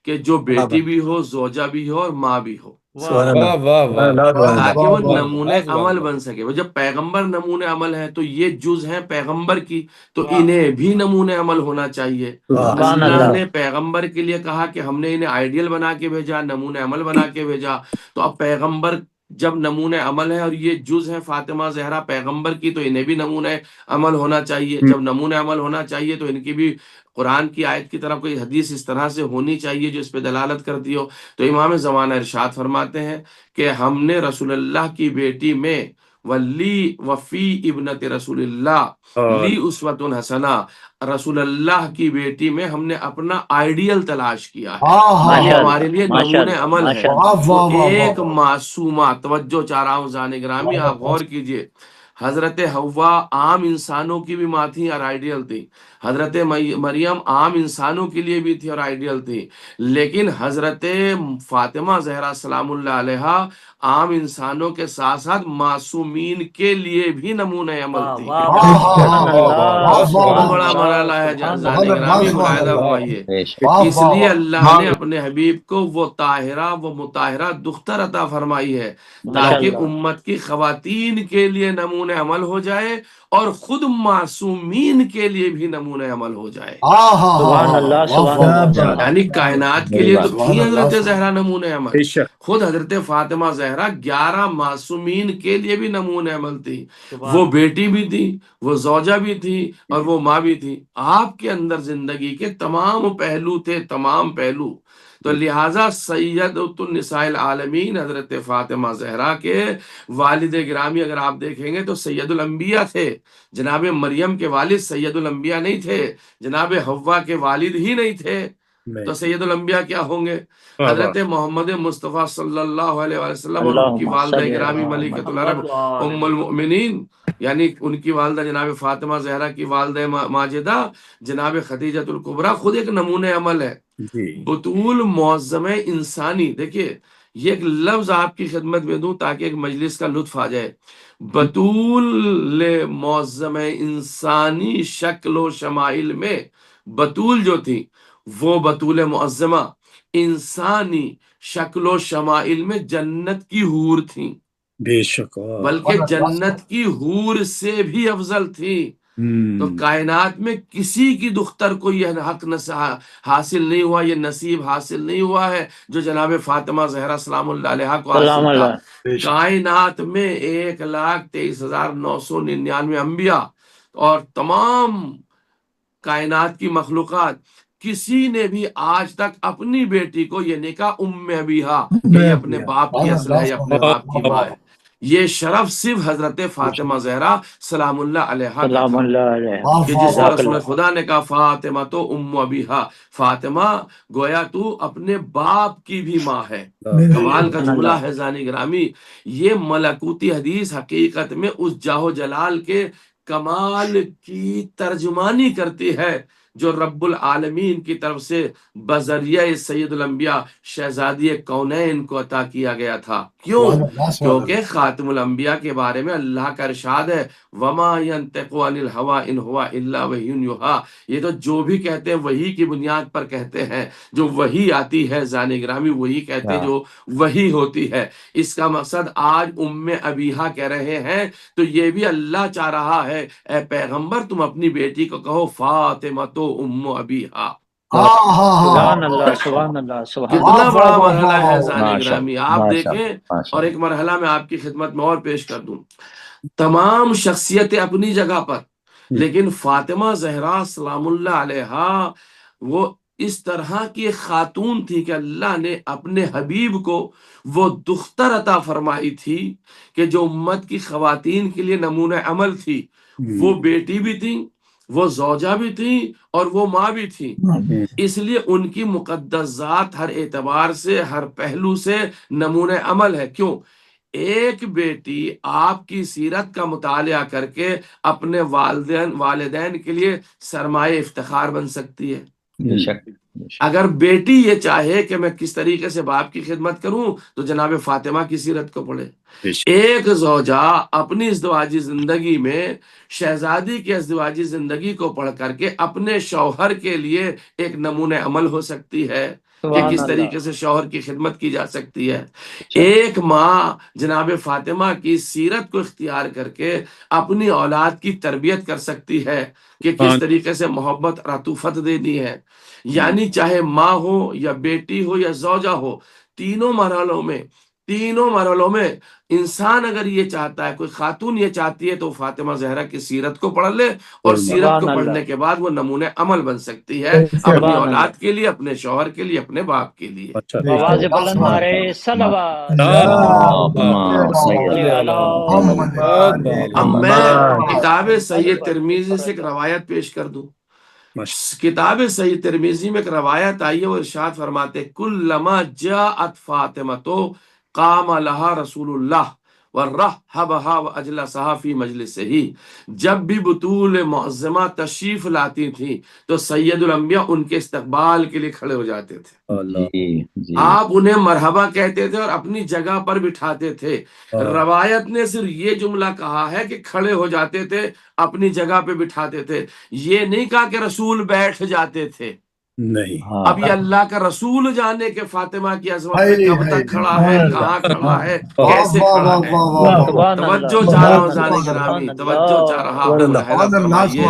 کہ جو بیٹی بھی ہو، زوجہ بھی ہو اور ماں بھی ہو، واہ، واہ واہ واہ واہ تاکہ وہ واہ واہ، نمونہ لاجواب عمل بات۔ بن سکے۔ وہ جب پیغمبر نمونہ عمل ہے تو یہ جز ہیں پیغمبر کی، تو واہ، انہیں بھی نمونہ عمل ہونا چاہیے۔ سبحان اللہ اللہ، نے پیغمبر کے لیے کہا کہ ہم نے انہیں آئیڈیل بنا کے بھیجا، نمونہ عمل بنا کے بھیجا، تو اب پیغمبر جب نمونہ عمل ہے اور یہ جز ہے فاطمہ زہرا پیغمبر کی، تو انہیں بھی نمونہ عمل ہونا چاہیے۔ جب نمونہ عمل ہونا چاہیے تو ان کی بھی قرآن کی آیت کی طرح کوئی حدیث اس طرح سے ہونی چاہیے جو اس پہ دلالت کرتی ہو۔ تو امام زمانہ ارشاد فرماتے ہیں کہ ہم نے رسول اللہ کی بیٹی میں ولی وفی ابنت رسول اللہ لی اسوۃ حسنہ، رسول اللہ کی بیٹی میں ہم نے اپنا آئیڈیل تلاش کیا ہے، ہاں ہاں وہ ماشاء ہاں، ہمارے اللہ، لیے ماشاء نمونہ اللہ، عمل ہے۔ ماشاء اللہ، واہ تو واہ واہ ایک واہ، معصومہ، توجہ چاہ رہا ہوں زان گرامی، آپ غور کیجئے، حضرت حوا عام انسانوں کی بھی ماں تھی اور آئیڈیل تھی، حضرت مریم عام انسانوں کے لیے بھی تھی اور آئیڈیل تھی، لیکن حضرت فاطمہ زہرا سلام اللہ علیہا عام انسانوں کے ساتھ ساتھ معصومین کے لیے بھی نمونہ عمل واہ، تھی۔ واہ، ہاں واہ، ہاں سبحان ہاں، واہ واہ اللہ، واہ، واہ واہ سبحان بہت واہ، سبحان بڑا اللہ، مرحلہ اللہ، ہے سبحان زان سبحان اللہ، اللہ، گرامی، سبحان ملاحظہ اللہ، فرمائیے۔ بے شک۔ واہ اس واہ لیے واہ، اللہ نے اپنے حبیب کو وہ طاہرہ و مطہرہ دختر عطا فرمائی ہے ماشاء تاکہ اللہ، امت کی خواتین کے لیے نمونہ عمل ہو جائے اور خود معصومین کے لیے بھی نمونہ عمل ہو جائے۔ ہاں ہاں ہاں سبحان ہاں، اللہ، واہ سبحان واہ اللہ، واہ، یعنی کائنات کے صحیح لیے تو بات۔ سبحان تھی اللہ، حضرت سبحان زہرا نمونہ عمل، خود حضرت فاطمہ زہرا 11 معصومین کے لیے بھی نمونہ عمل تھی، سبحان وہ اللہ، بیٹی بھی تھی، وہ زوجہ بھی تھی اور وہ ماں بھی تھی۔ آپ کے اندر زندگی کے تمام پہلو تھے، تمام پہلو۔ تو لہٰذا سیدۃ النساء العالمین حضرت فاطمہ زہرا کے والد گرامی اگر آپ دیکھیں گے تو سید الانبیاء تھے۔ جناب مریم کے والد سید الانبیاء نہیں تھے، جناب حوا کے والد ہی نہیں تھے، تو سید الانبیاء کیا ہوں گے؟ حضرت محمد مصطفیٰ صلی اللہ علیہ وآلہ وسلم اور ان کی اللہم والدہ صلی گرامی علی ملکۃ العرب محمد و آل ام محمد۔ المؤمنین، یعنی ان کی والدہ جناب فاطمہ زہرا کی والدہ ماجدہ جناب خدیجۃ الکبریٰ خود ایک نمونہ عمل ہے۔ بطول معظم انسانی، دیکھیے یہ ایک لفظ آپ کی خدمت میں دوں تاکہ ایک مجلس کا لطف آ جائے۔ بطول معظم انسانی شکل و شمائل میں بطول جو تھی وہ بطول معظمہ انسانی شکل و شمائل میں جنت کی حور تھیں۔ بے شک بلکہ جنت کی حور سے بھی افضل تھی. تو کائنات میں کسی کی دختر کو یہ حق حاصل نہیں ہوا، یہ نصیب حاصل نہیں ہوا ہے جو جناب فاطمہ زہرا سلام اللہ علیہ کو سلام حاصل تھا. اللہ. کائنات میں 1,23,999 انبیاء اور تمام کائنات کی مخلوقات، کسی نے بھی آج تک اپنی بیٹی کو یہ نہیں کہا ام ابیہا کہ یہ اپنے باپ کی اصل ہے یا اپنے باپ کی ماں ہے. یہ شرف صرف حضرت فاطمہ زہرا سلام اللہ علیہ کا سلام تھا اللہ علیہ. کہ جس کو جزاک رسول اللہ. خدا نے کہا فاطمہ تو ام ابیہا، فاطمہ گویا تو اپنے باپ کی بھی ماں ہے. کمال کا جملہ ہے زانی گرامی. یہ ملکوتی حدیث حقیقت میں اس جاہ جلال کے کمال کی ترجمانی کرتی ہے جو رب العالمین کی طرف سے بذریعہ سید الانبیاء شہزادی کونین کو عطا کیا گیا تھا. کیوں؟ کیونکہ خاتم الانبیاء کے بارے میں اللہ کا ارشاد ہے وما ينطق عن الهوى ان هو الا وحی یوحى. یہ تو جو بھی کہتے ہیں وحی کی بنیاد پر کہتے ہیں، جو وحی آتی ہے زانی گرامی وہی کہتے ہیں جو وحی ہوتی ہے. اس کا مقصد آج ام ابیہا کہہ رہے ہیں تو یہ بھی اللہ چاہ رہا ہے اے پیغمبر تم اپنی بیٹی کو کہو فاطمہ تو ام ابیہا. سبحان اللہ سبحان اللہ سبحان اللہ. کتنا بڑا مرحلہ ہے زانی ماشاء گرامی، آپ ماشاء دیکھیں. ماشاء اور ایک مرحلہ میں آپ کی خدمت میں اور پیش کر دوں. تمام شخصیتیں اپنی جگہ پر، لیکن فاطمہ زہرا سلام اللہ علیہا وہ اس طرح کی ایک خاتون تھی کہ اللہ نے اپنے حبیب کو وہ دختر عطا فرمائی تھی کہ جو امت کی خواتین کے لیے نمونہ عمل تھی. وہ بیٹی بھی تھی، وہ زوجہ بھی تھی اور وہ ماں بھی تھی. اس لیے ان کی مقدس ذات ہر اعتبار سے ہر پہلو سے نمونہ عمل ہے. کیوں؟ ایک بیٹی آپ کی سیرت کا مطالعہ کر کے اپنے والدین کے لیے سرمایہ افتخار بن سکتی ہے. بے شک. اگر بیٹی یہ چاہے کہ میں کس طریقے سے باپ کی خدمت کروں تو جناب فاطمہ کی سیرت کو پڑھے. ایک زوجہ اپنی ازدواجی زندگی میں شہزادی کی ازدواجی زندگی کو پڑھ کر کے اپنے شوہر کے لیے ایک نمونہ عمل ہو سکتی ہے کہ کس طریقے سے شوہر کی خدمت کی جا سکتی ہے. ایک ماں جناب فاطمہ کی سیرت کو اختیار کر کے اپنی اولاد کی تربیت کر سکتی ہے کہ کس طریقے سے محبت اور عطوفت دینی ہے. یعنی چاہے ماں ہو یا بیٹی ہو یا زوجہ ہو، تینوں مرحلوں میں انسان اگر یہ چاہتا ہے، کوئی خاتون یہ چاہتی ہے تو فاطمہ زہرا کی سیرت کو پڑھ لے اور سیرت کو پڑھنے کے بعد وہ نمونہ عمل بن سکتی ہے اپنی اولاد کے لیے، اپنے شوہر کے لیے، اپنے باپ کے لیے. آواز بلند نعرے صلوات. اب میں کتاب صحیح ترمذی سے ایک روایت پیش کر دوں. کتاب صحیح ترمذی میں ایک روایت آئی ہے، وہ ارشاد فرماتے کلما جاءت فاطمہ قام لها رسول اللہ ورحبها واجلسها فی مجلسہ. جب بھی بطول معظمہ تشریف لاتی تھیں تو سید الانبیاء ان کے استقبال کے لیے کھڑے ہو جاتے تھے. آپ انہیں مرحبا کہتے تھے اور اپنی جگہ پر بٹھاتے تھے. روایت نے صرف یہ جملہ کہا ہے کہ کھڑے ہو جاتے تھے، اپنی جگہ پہ بٹھاتے تھے. یہ نہیں کہا کہ رسول بیٹھ جاتے تھے. نہیں. اب یہ اللہ کا رسول جانے کہ فاطمہ کی عظمت میں کب تک کھڑا ہے، کہاں کھڑا ہے، کیسے کھڑا ہے. توجہ چاہ رہا ہوں زانی گرامی، توجہ چاہ رہا ہوں، ملاحظہ فرمائیے.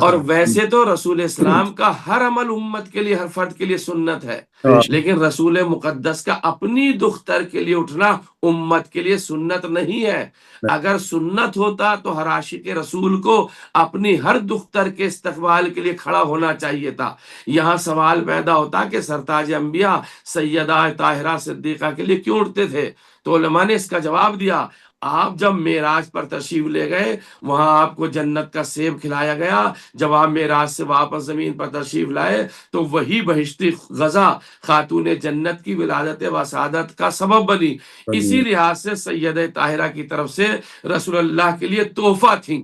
اور ویسے تو رسول اسلام کا ہر عمل امت کے لیے، ہر فرد کے لیے سنت ہے، لیکن رسول مقدس کا اپنی دختر کے لیے اٹھنا امت کے لیے سنت نہیں ہے. اگر سنت ہوتا تو ہر عاشق رسول کو اپنی ہر دختر کے استقبال کے لیے کھڑا ہونا چاہیے تھا. یہاں سوال پیدا ہوتا کہ سرتاج انبیاء سیدہ طاہرہ صدیقہ کے لیے کیوں اٹھتے تھے؟ تو علماء نے اس کا جواب دیا. آپ جب معراج پر تشریف لے گئے، وہاں آپ کو جنت کا سیب کھلایا گیا. جب آپ معراج سے واپس زمین پر تشریف لائے تو وہی بہشتی غذا خاتون جنت کی ولادت و سعادت کا سبب بنی. اسی لحاظ سے سیدہ طاہرہ کی طرف سے رسول اللہ کے لیے تحفہ تھی.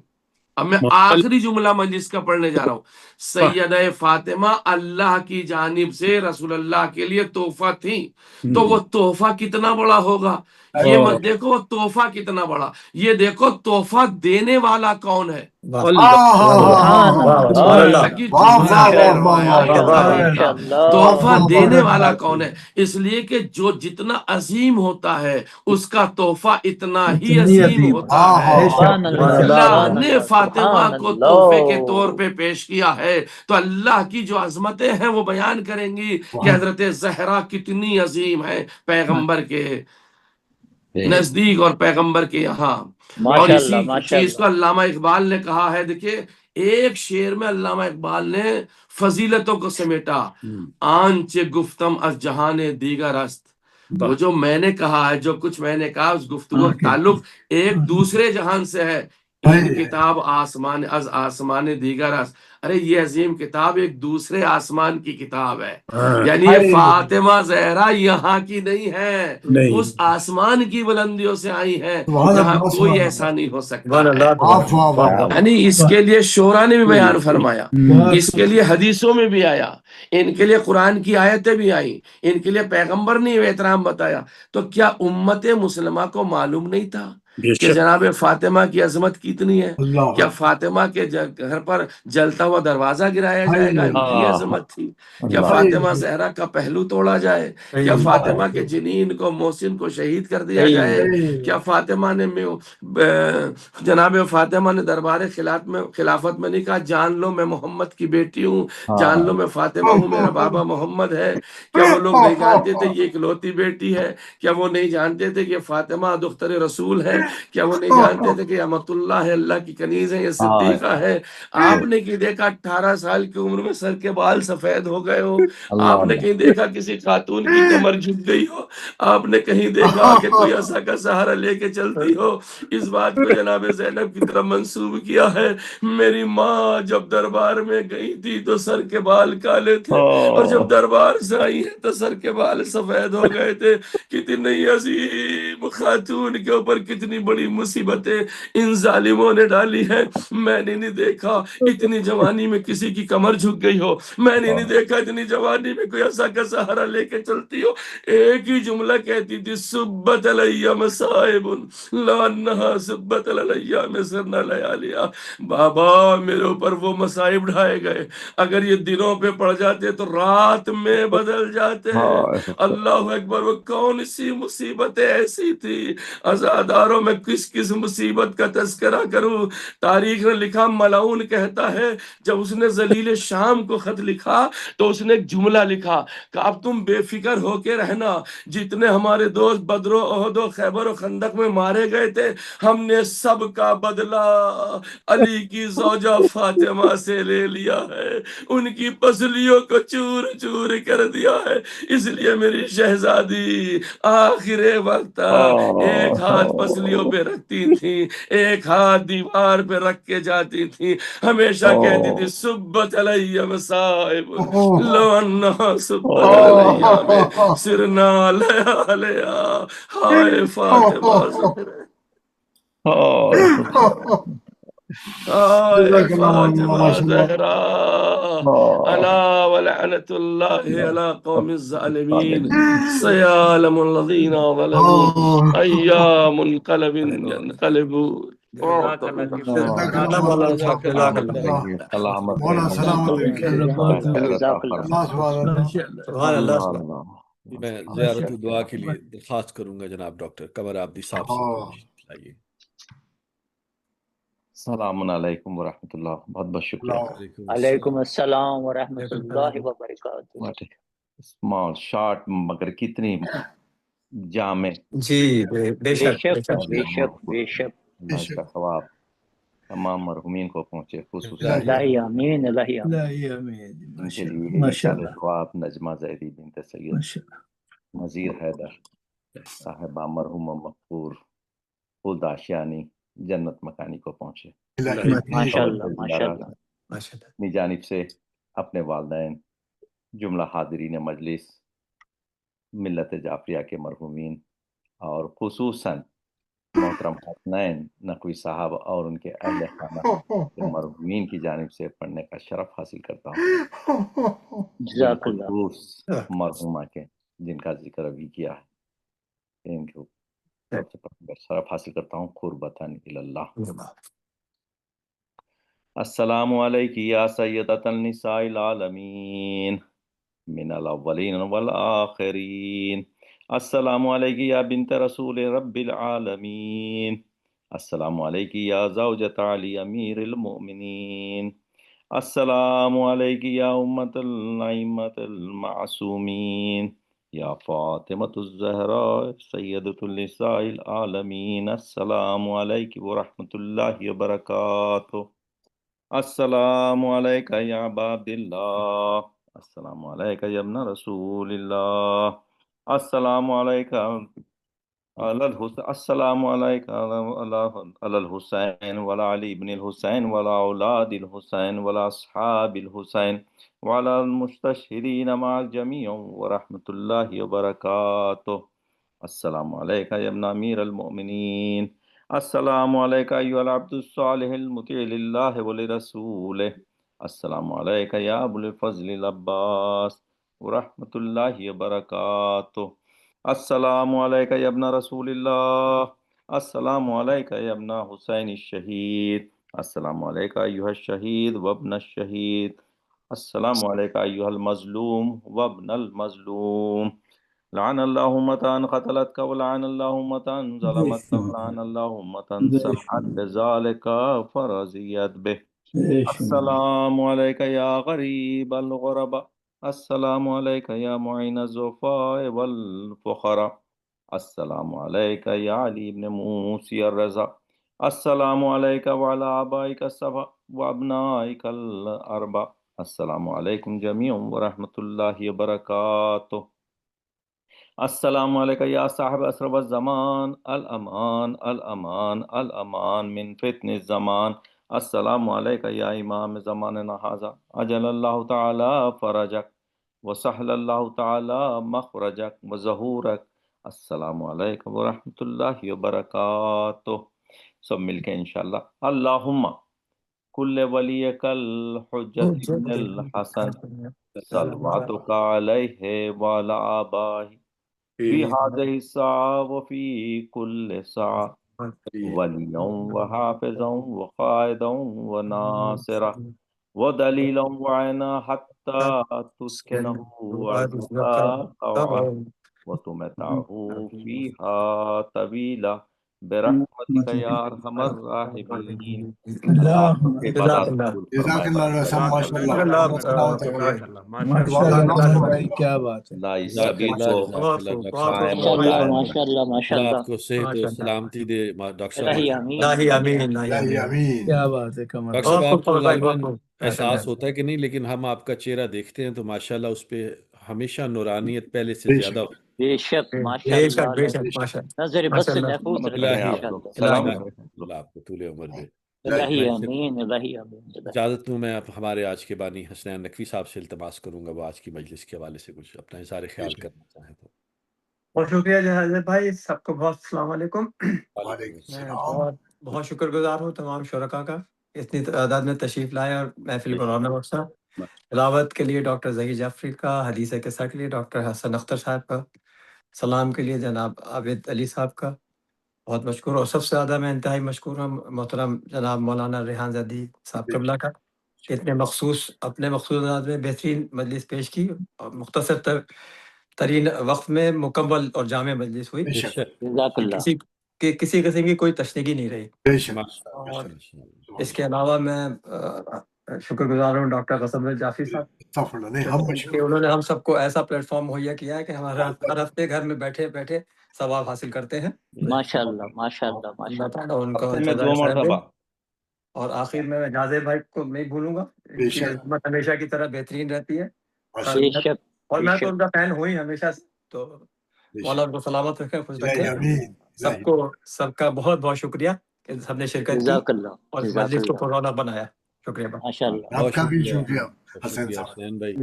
اب میں آخری جملہ مجلس کا پڑھنے جا رہا ہوں. سیدہ فاطمہ اللہ کی جانب سے رسول اللہ کے لیے تحفہ تھی. تو وہ تحفہ کتنا بڑا ہوگا، یہ مت دیکھو تحفہ کتنا بڑا، یہ دیکھو تحفہ دینے والا کون ہے. سبحان اللہ لگی جملہ ہے فرمایا الہی ماشاء کا اللہ تحفہ دینے والا کون ہے؟ اس لیے کہ جو جتنا عظیم ہوتا ہے اس کا تحفہ اتنا ہی عظیم ہوتا ہے۔ سبحان اللہ اللہ سبحان نے اللہ فاطمہ سبحان کو تحفے کے اللہ طور پہ پیش کیا ہے تو اللہ کی جو عظمتیں ہیں وہ بیان کریں گی کہ حضرت زہرا کتنی عظیم ہے پیغمبر کے نزدیک اور پیغمبر کے یہاں۔ اور ماشاء اللہ اسی ماشاء چیز کو اللہ علامہ اقبال نے کہا ہے، دیکھیے ایک شعر میں علامہ اقبال نے فضیلتوں کو سمیٹا، آنچ گفتم از جہان دیگر است۔ وہ جو میں نے کہا ہے، جو کچھ میں نے کہا اس گفتگو کا تعلق ایک دوسرے جہان سے ہے۔ این کتاب آسمان از آسمان دیگر است، ارے یہ عظیم کتاب ایک دوسرے آسمان کی کتاب ہے، یعنی یہ فاطمہ زہرا یہاں کی نہیں ہے، اس آسمان کی بلندیوں سے آئی ہے جہاں کوئی ایسا نہیں ہو سکتا ہے۔ یعنی اس کے لیے شعرا نے بھی بیان فرمایا، اس کے لیے حدیثوں میں بھی آیا، ان کے لیے قرآن کی آیتیں بھی آئیں، ان کے لیے پیغمبر نے احترام بتایا۔ تو کیا امت مسلمہ کو معلوم نہیں تھا کہ جناب فاطمہ کی عظمت کتنی ہے؟ کیا فاطمہ کے گھر پر جلتا ہوا دروازہ گرایا جائے گا، ان کی عظمت تھی؟ کیا فاطمہ زہرا کا پہلو توڑا جائے؟ کیا فاطمہ کے جنین کو محسن کو شہید کر دیا جائے؟ کیا فاطمہ نے جناب فاطمہ نے دربار خلافت میں نہیں کہا جان لو میں محمد کی بیٹی ہوں، جان لو میں فاطمہ ہوں، میرا بابا محمد ہے؟ کیا وہ لوگ نہیں جانتے تھے یہ اکلوتی بیٹی ہے؟ کیا وہ نہیں جانتے تھے کہ فاطمہ دختر رسول ہے؟ کیا وہ نہیں جانتے تھے کہ امت اللہ ہے، اللہ کی کنیز ہے، یہ صدیقہ ہے؟ آپ نے کی دیکھا 18 سال کی عمر میں سر کے بال سفید ہو گئے ہو؟ آپ نے کہیں دیکھا کسی خاتون کی کمر جھک گئی ہو؟ آپ نے کہیں دیکھا کہ کوئی عصا کا سہارا لے کے چلتی ہو؟ اس بات کو جناب زینب کی طرف منسوب کیا ہے، میری ماں جب دربار میں گئی تھی تو سر کے بال کالے تھے، اور جب دربار سے آئی ہے تو سر کے بال سفید ہو گئے تھے۔ کتنی عظیم خاتون کے اوپر کتنی بڑی مصیبتیں ان ظالموں نے ڈالی ہیں۔ میں نے نہیں دیکھا اتنی جوانی میں کسی کی کمر جھک گئی ہو، میں نے نہیں دیکھا اتنی جوانی میں کوئی عصا کا سہارا لے کے چلتی ہو۔ ایک ہی جملہ کہتی تھی، سبت علیہ مصائب لانہا سبت علیہ مصرنا لیالیا۔ بابا میرے اوپر وہ مصائب ڈھائے گئے، اگر یہ دنوں پہ پڑ جاتے تو رات میں بدل جاتے ہیں۔ اللہ اکبر، وہ کون سی مصیبتیں ایسی تھی؟ عزاداروں میں کس کس مصیبت کا تذکرہ کروں؟ تاریخ نے لکھا، ملعون کہتا ہے جب اس نے ذلیل شام کو خط لکھا تو اس نے ایک جملہ لکھا کہ اب تم بے فکر ہو کے رہنا، جتنے ہمارے دوست بدر و احد و خیبر و خندق میں مارے گئے تھے ہم نے سب کا بدلہ علی کی زوجہ فاطمہ سے لے لیا ہے، ان کی پسلیوں کو چور چور کر دیا ہے۔ اس لیے میری شہزادی آخر وقت ایک ہاتھ پسلیوں پہ رکھتی تھی، ایک ہاتھ دیوار پہ رکھ کے جاتی تھی، ہمیشہ کہتی تھی سبت علیہ مصائب لو انہا سبت علیہ میں سرنا لیالیا۔ ہائے فاطمہ زہرا، ہائے فاطمہ زہرا، الا ولعنت اللہ علی قوم الظالمین، سیعلم الذین ظلموا ایام منقلب ینقلبون۔ سلامت مولا سلامت جزاک اللہ سبحان اللہ۔ میں زیارت دعا کے لیے درخواست کروں گا جناب ڈاکٹر قمر آبدی صاحب سے، آئیے۔ السلام علیکم ورحمۃ اللہ، بہت بہت شکریہ۔ علیکم السلام ورحمۃ اللہ وبرکاتہ۔ اسمال شارٹ مگر کتنی جامع، جی بے شک بے شک بے شک بے شک۔ اللہ کا ثواب تمام مرحومین کو پہنچے، خصوصاً الہی آمین الہی آمین۔ ان کے لیے اشارے ثواب نجمہ زہری بنت سید نذیر حیدر صاحبہ مرحوم مغفور خود آشیانی جنت مکانی کو پہنچے۔ ماشاء اللہ ماشاء اللہ۔ اپنی جانب سے اپنے والدین، جملہ حاضرین مجلس، ملت جعفریہ کے مرحومین اور خصوصاً محترم حسنین نقوی صاحب اور ان کے اہل خانہ کے مرحومین کی جانب سے پڑھنے کا شرف حاصل کرتا ہوں، جزاک اللہ۔ بالخصوص مرحومہ کے جن کا ذکر ابھی کیا ہے، ان کو سب سے پڑھنے کا شرف حاصل کرتا ہوں قربتاً الی اللہ۔ السلام علیکی یا سیدۃ النساء العالمین من الاولین والآخرین. السلام علیکی یا بنت رسول رب العالمین. السلام علیکی یا زوجۃ علی امیر المؤمنین. السلام علیکی یا امۃ الائمۃ المعصومین یا فاطمۃ الزہراء سیدۃ النساء العالمین. السلام علیکم ورحمۃ اللہ وبرکاتہ. السلام علیکہ یا ابا عبداللہ. السلام علیکہ یا ابن رسول اللہ. السلام علیکہ السلام علیکہ علی الحسین وعلی علی بن الحسین وعلی اولاد الحسین وعلی اصحاب الحسین وعلی المستشہدین مع الجمیع ورحمۃ اللہ وبرکاتہ. السلام علیکہ یا ابن امیر المؤمنین. السلام علیکہ ایھا العبد الصالح المطیع للہ ولرسولہ. السلام علیکہ یا ابو الفضل العباس ورحمۃ اللہ وبرکاتہ. السلام علیکہ یا ابن رسول اللہ. السلام علیکہ یا ابن حسین الشہید. السلام علیکہ ایھا الشہید وابن الشہید. السلام علیکہ ایھا المظلوم وابن المظلوم. لعن اللہ امتان قتلتک ولعن اللہ امتان ظلمتک ولعن اللہ امتان سمحت بذالک فرضیت بہ. السلام علیکہ یا غریب الغرباء. السلام علیکہ یا معین الضعفاء والفقراء. السلام علیکہ یا علی بن موسی الرضا. السلام علیکہ وعلی آبائک السبع وابنائک الاربع. السلام علیکم جمیعا ورحمۃ اللہ وبرکاتہ. السلام علیکہ یا صاحب اسرب الزمان الامان الامان الامان من فتن الزمان. السلام علیکہ یا امام زماننا ھذا اجل اللہ تعالی فرجک وسہل اللہ تعالی مخرجک وظہورک. السلام علیکم ورحمۃ اللہ وبرکاتہ. سب مل کے انشاءاللہ. اللہم کل ولیک الحجۃ بن الحسن صلواتک علیہ وعلی آبائہ فی هذه الساعة وفی کل ساعة ولیا وحافظا وقائدا وناصرا ودلیلا وعینا حتی تسکنہ ارضک طوعا وتمتعہ فیہا طویلا برحمتک یا ارحم الراحمین. جزاک اللہ رسم ماشاء اللہ. کیا بات ہے. اللہ آپ کو صحت و سلامتی دے ڈاکٹر صاحب. کیا بات ہے. ڈاکٹر صاحب آپ کو غالباً احساس ہوتا ہے کہ نہیں، لیکن ہم آپ کا چہرہ دیکھتے ہیں تو ماشاءاللہ اس پہ ہمیشہ نورانیت پہلے سے زیادہ ہوتی ہے. بے شک ماشاءاللہ نظر بس سے محفوظ رکھیں. اللہ آپ کو طول عمر دے. اجازت دوں میں ہمارے آج کے بانی حسنین نقوی صاحب سے التماس کروں گا، وہ آج کی مجلس کے حوالے سے کچھ اپنا اظہار خیال کرنا چاہیں تو. بہت شکریہ جہاز بھائی، سب کو بہت السلام علیکم. میں بہت شکر گزار ہوں تمام شرکاء کا، اتنی تعداد میں تشریف لائے اور محفل کو رونق بخشا. تلاوت کے لیے ڈاکٹر ظہیر جعفری کا، حدیث قصہ کے لیے ڈاکٹر حسن اختر صاحب کا، سلام کے لیے جناب عابد علی صاحب کا بہت مشکور. اور سب سے زیادہ میں انتہائی مشکور ہوں محترم جناب مولانا ریحان زیدی صاحب قبلہ کا، اتنے اپنے مخصوص انداز میں بہترین مجلس پیش کی اور مختصر ترین وقت میں مکمل اور جامع مجلس ہوئی. کسی قسم کی کوئی تشنیگی نہیں رہی. اور اس کے علاوہ میں شکر گزار ہوں ڈاکٹر قاسم جعفری صاحب کہ انہوں نے ہم سب کو ایسا پلیٹ فارم مہیا کیا ہے کہ ہمارا ہر ہفتے گھر میں بیٹھے بیٹھے ثواب حاصل کرتے ہیں. ماشاءاللہ ان کو. اور آخر میں جازے بھائی کو نہیں بھولوں گا، ان کی خدمت ہمیشہ کی طرح بہترین رہتی ہے اور میں تو ان کا فین ہوں ہی ہمیشہ سے. تو مولا ان کو سلامت رکھے، خوش رکھے. سب کا بہت بہت شکریہ کہ سب نے شرکت کی اور اس مجلس کو پررونق بنایا. شکریہ ماشاءاللہ. آپ کا بھی شکریہ حسین حسین بھائی.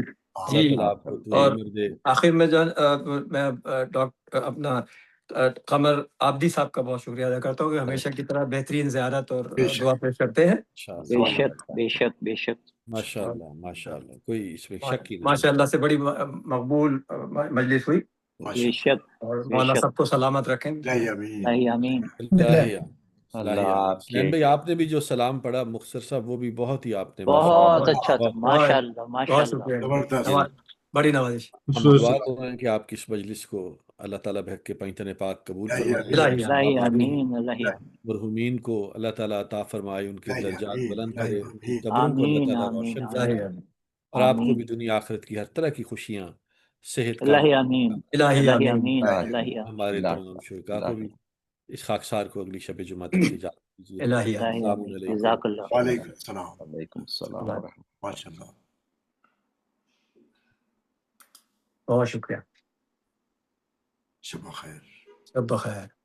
جی. اور آخر میں جو میں اپنا قمر عابدی صاحب کا بہت شکریہ ادا کرتا ہوں کہ ہمیشہ کی طرح بہترین زیارت اور دعا پیش کرتے ہیں. بے شک ماشاءاللہ کوئی اس میں شک ہی نہیں. ماشاءاللہ سے بڑی مقبول مجلس ہوئی. بے شک. اور مولا سب کو سلامت رکھیں. آمین. اللہ آپ حسنین کے بھائی آپ نے بھی جو سلام پڑھا مختصر صاحب وہ بھی بہت ہی آپ نے بہت اچھا تھا، ماشاء اللہ بہت ماشاء اللہ. شکریہ، زبردست بڑی نوازش. ہم دعا کر رہے ہیں کہ آپ کی اس مجلس کو اللہ تعالیٰ بحق کے پینتن پاک قبول فرمائے. الہی آمین الہی آمین مرحومین کو اللہ تعالیٰ عطا فرمائے، ان کے درجات بلند کرے، ان کی آمین قبروں کو اللہ آمین تعالیٰ آمین روشن آمین فرمائے، اور آپ کو بھی آمین دنیا آخرت کی ہر طرح کی خوشیاں، صحت الہی کا آمین الہی الہی آمین. آمین الہی الہی آمین ہمارے الہی تمام شرکا کو بھی الہی اس خاکسار کو اگلی شب جمعہ تک کی اجازت دیجیے. الہی آمین. الہی السلام آمین. علیکم. جزاک اللہ. وعلیکم السلام علیکم السلام ورحمۃ ماشاء اللہ بہت شکریہ. شب خیر شب بخیر.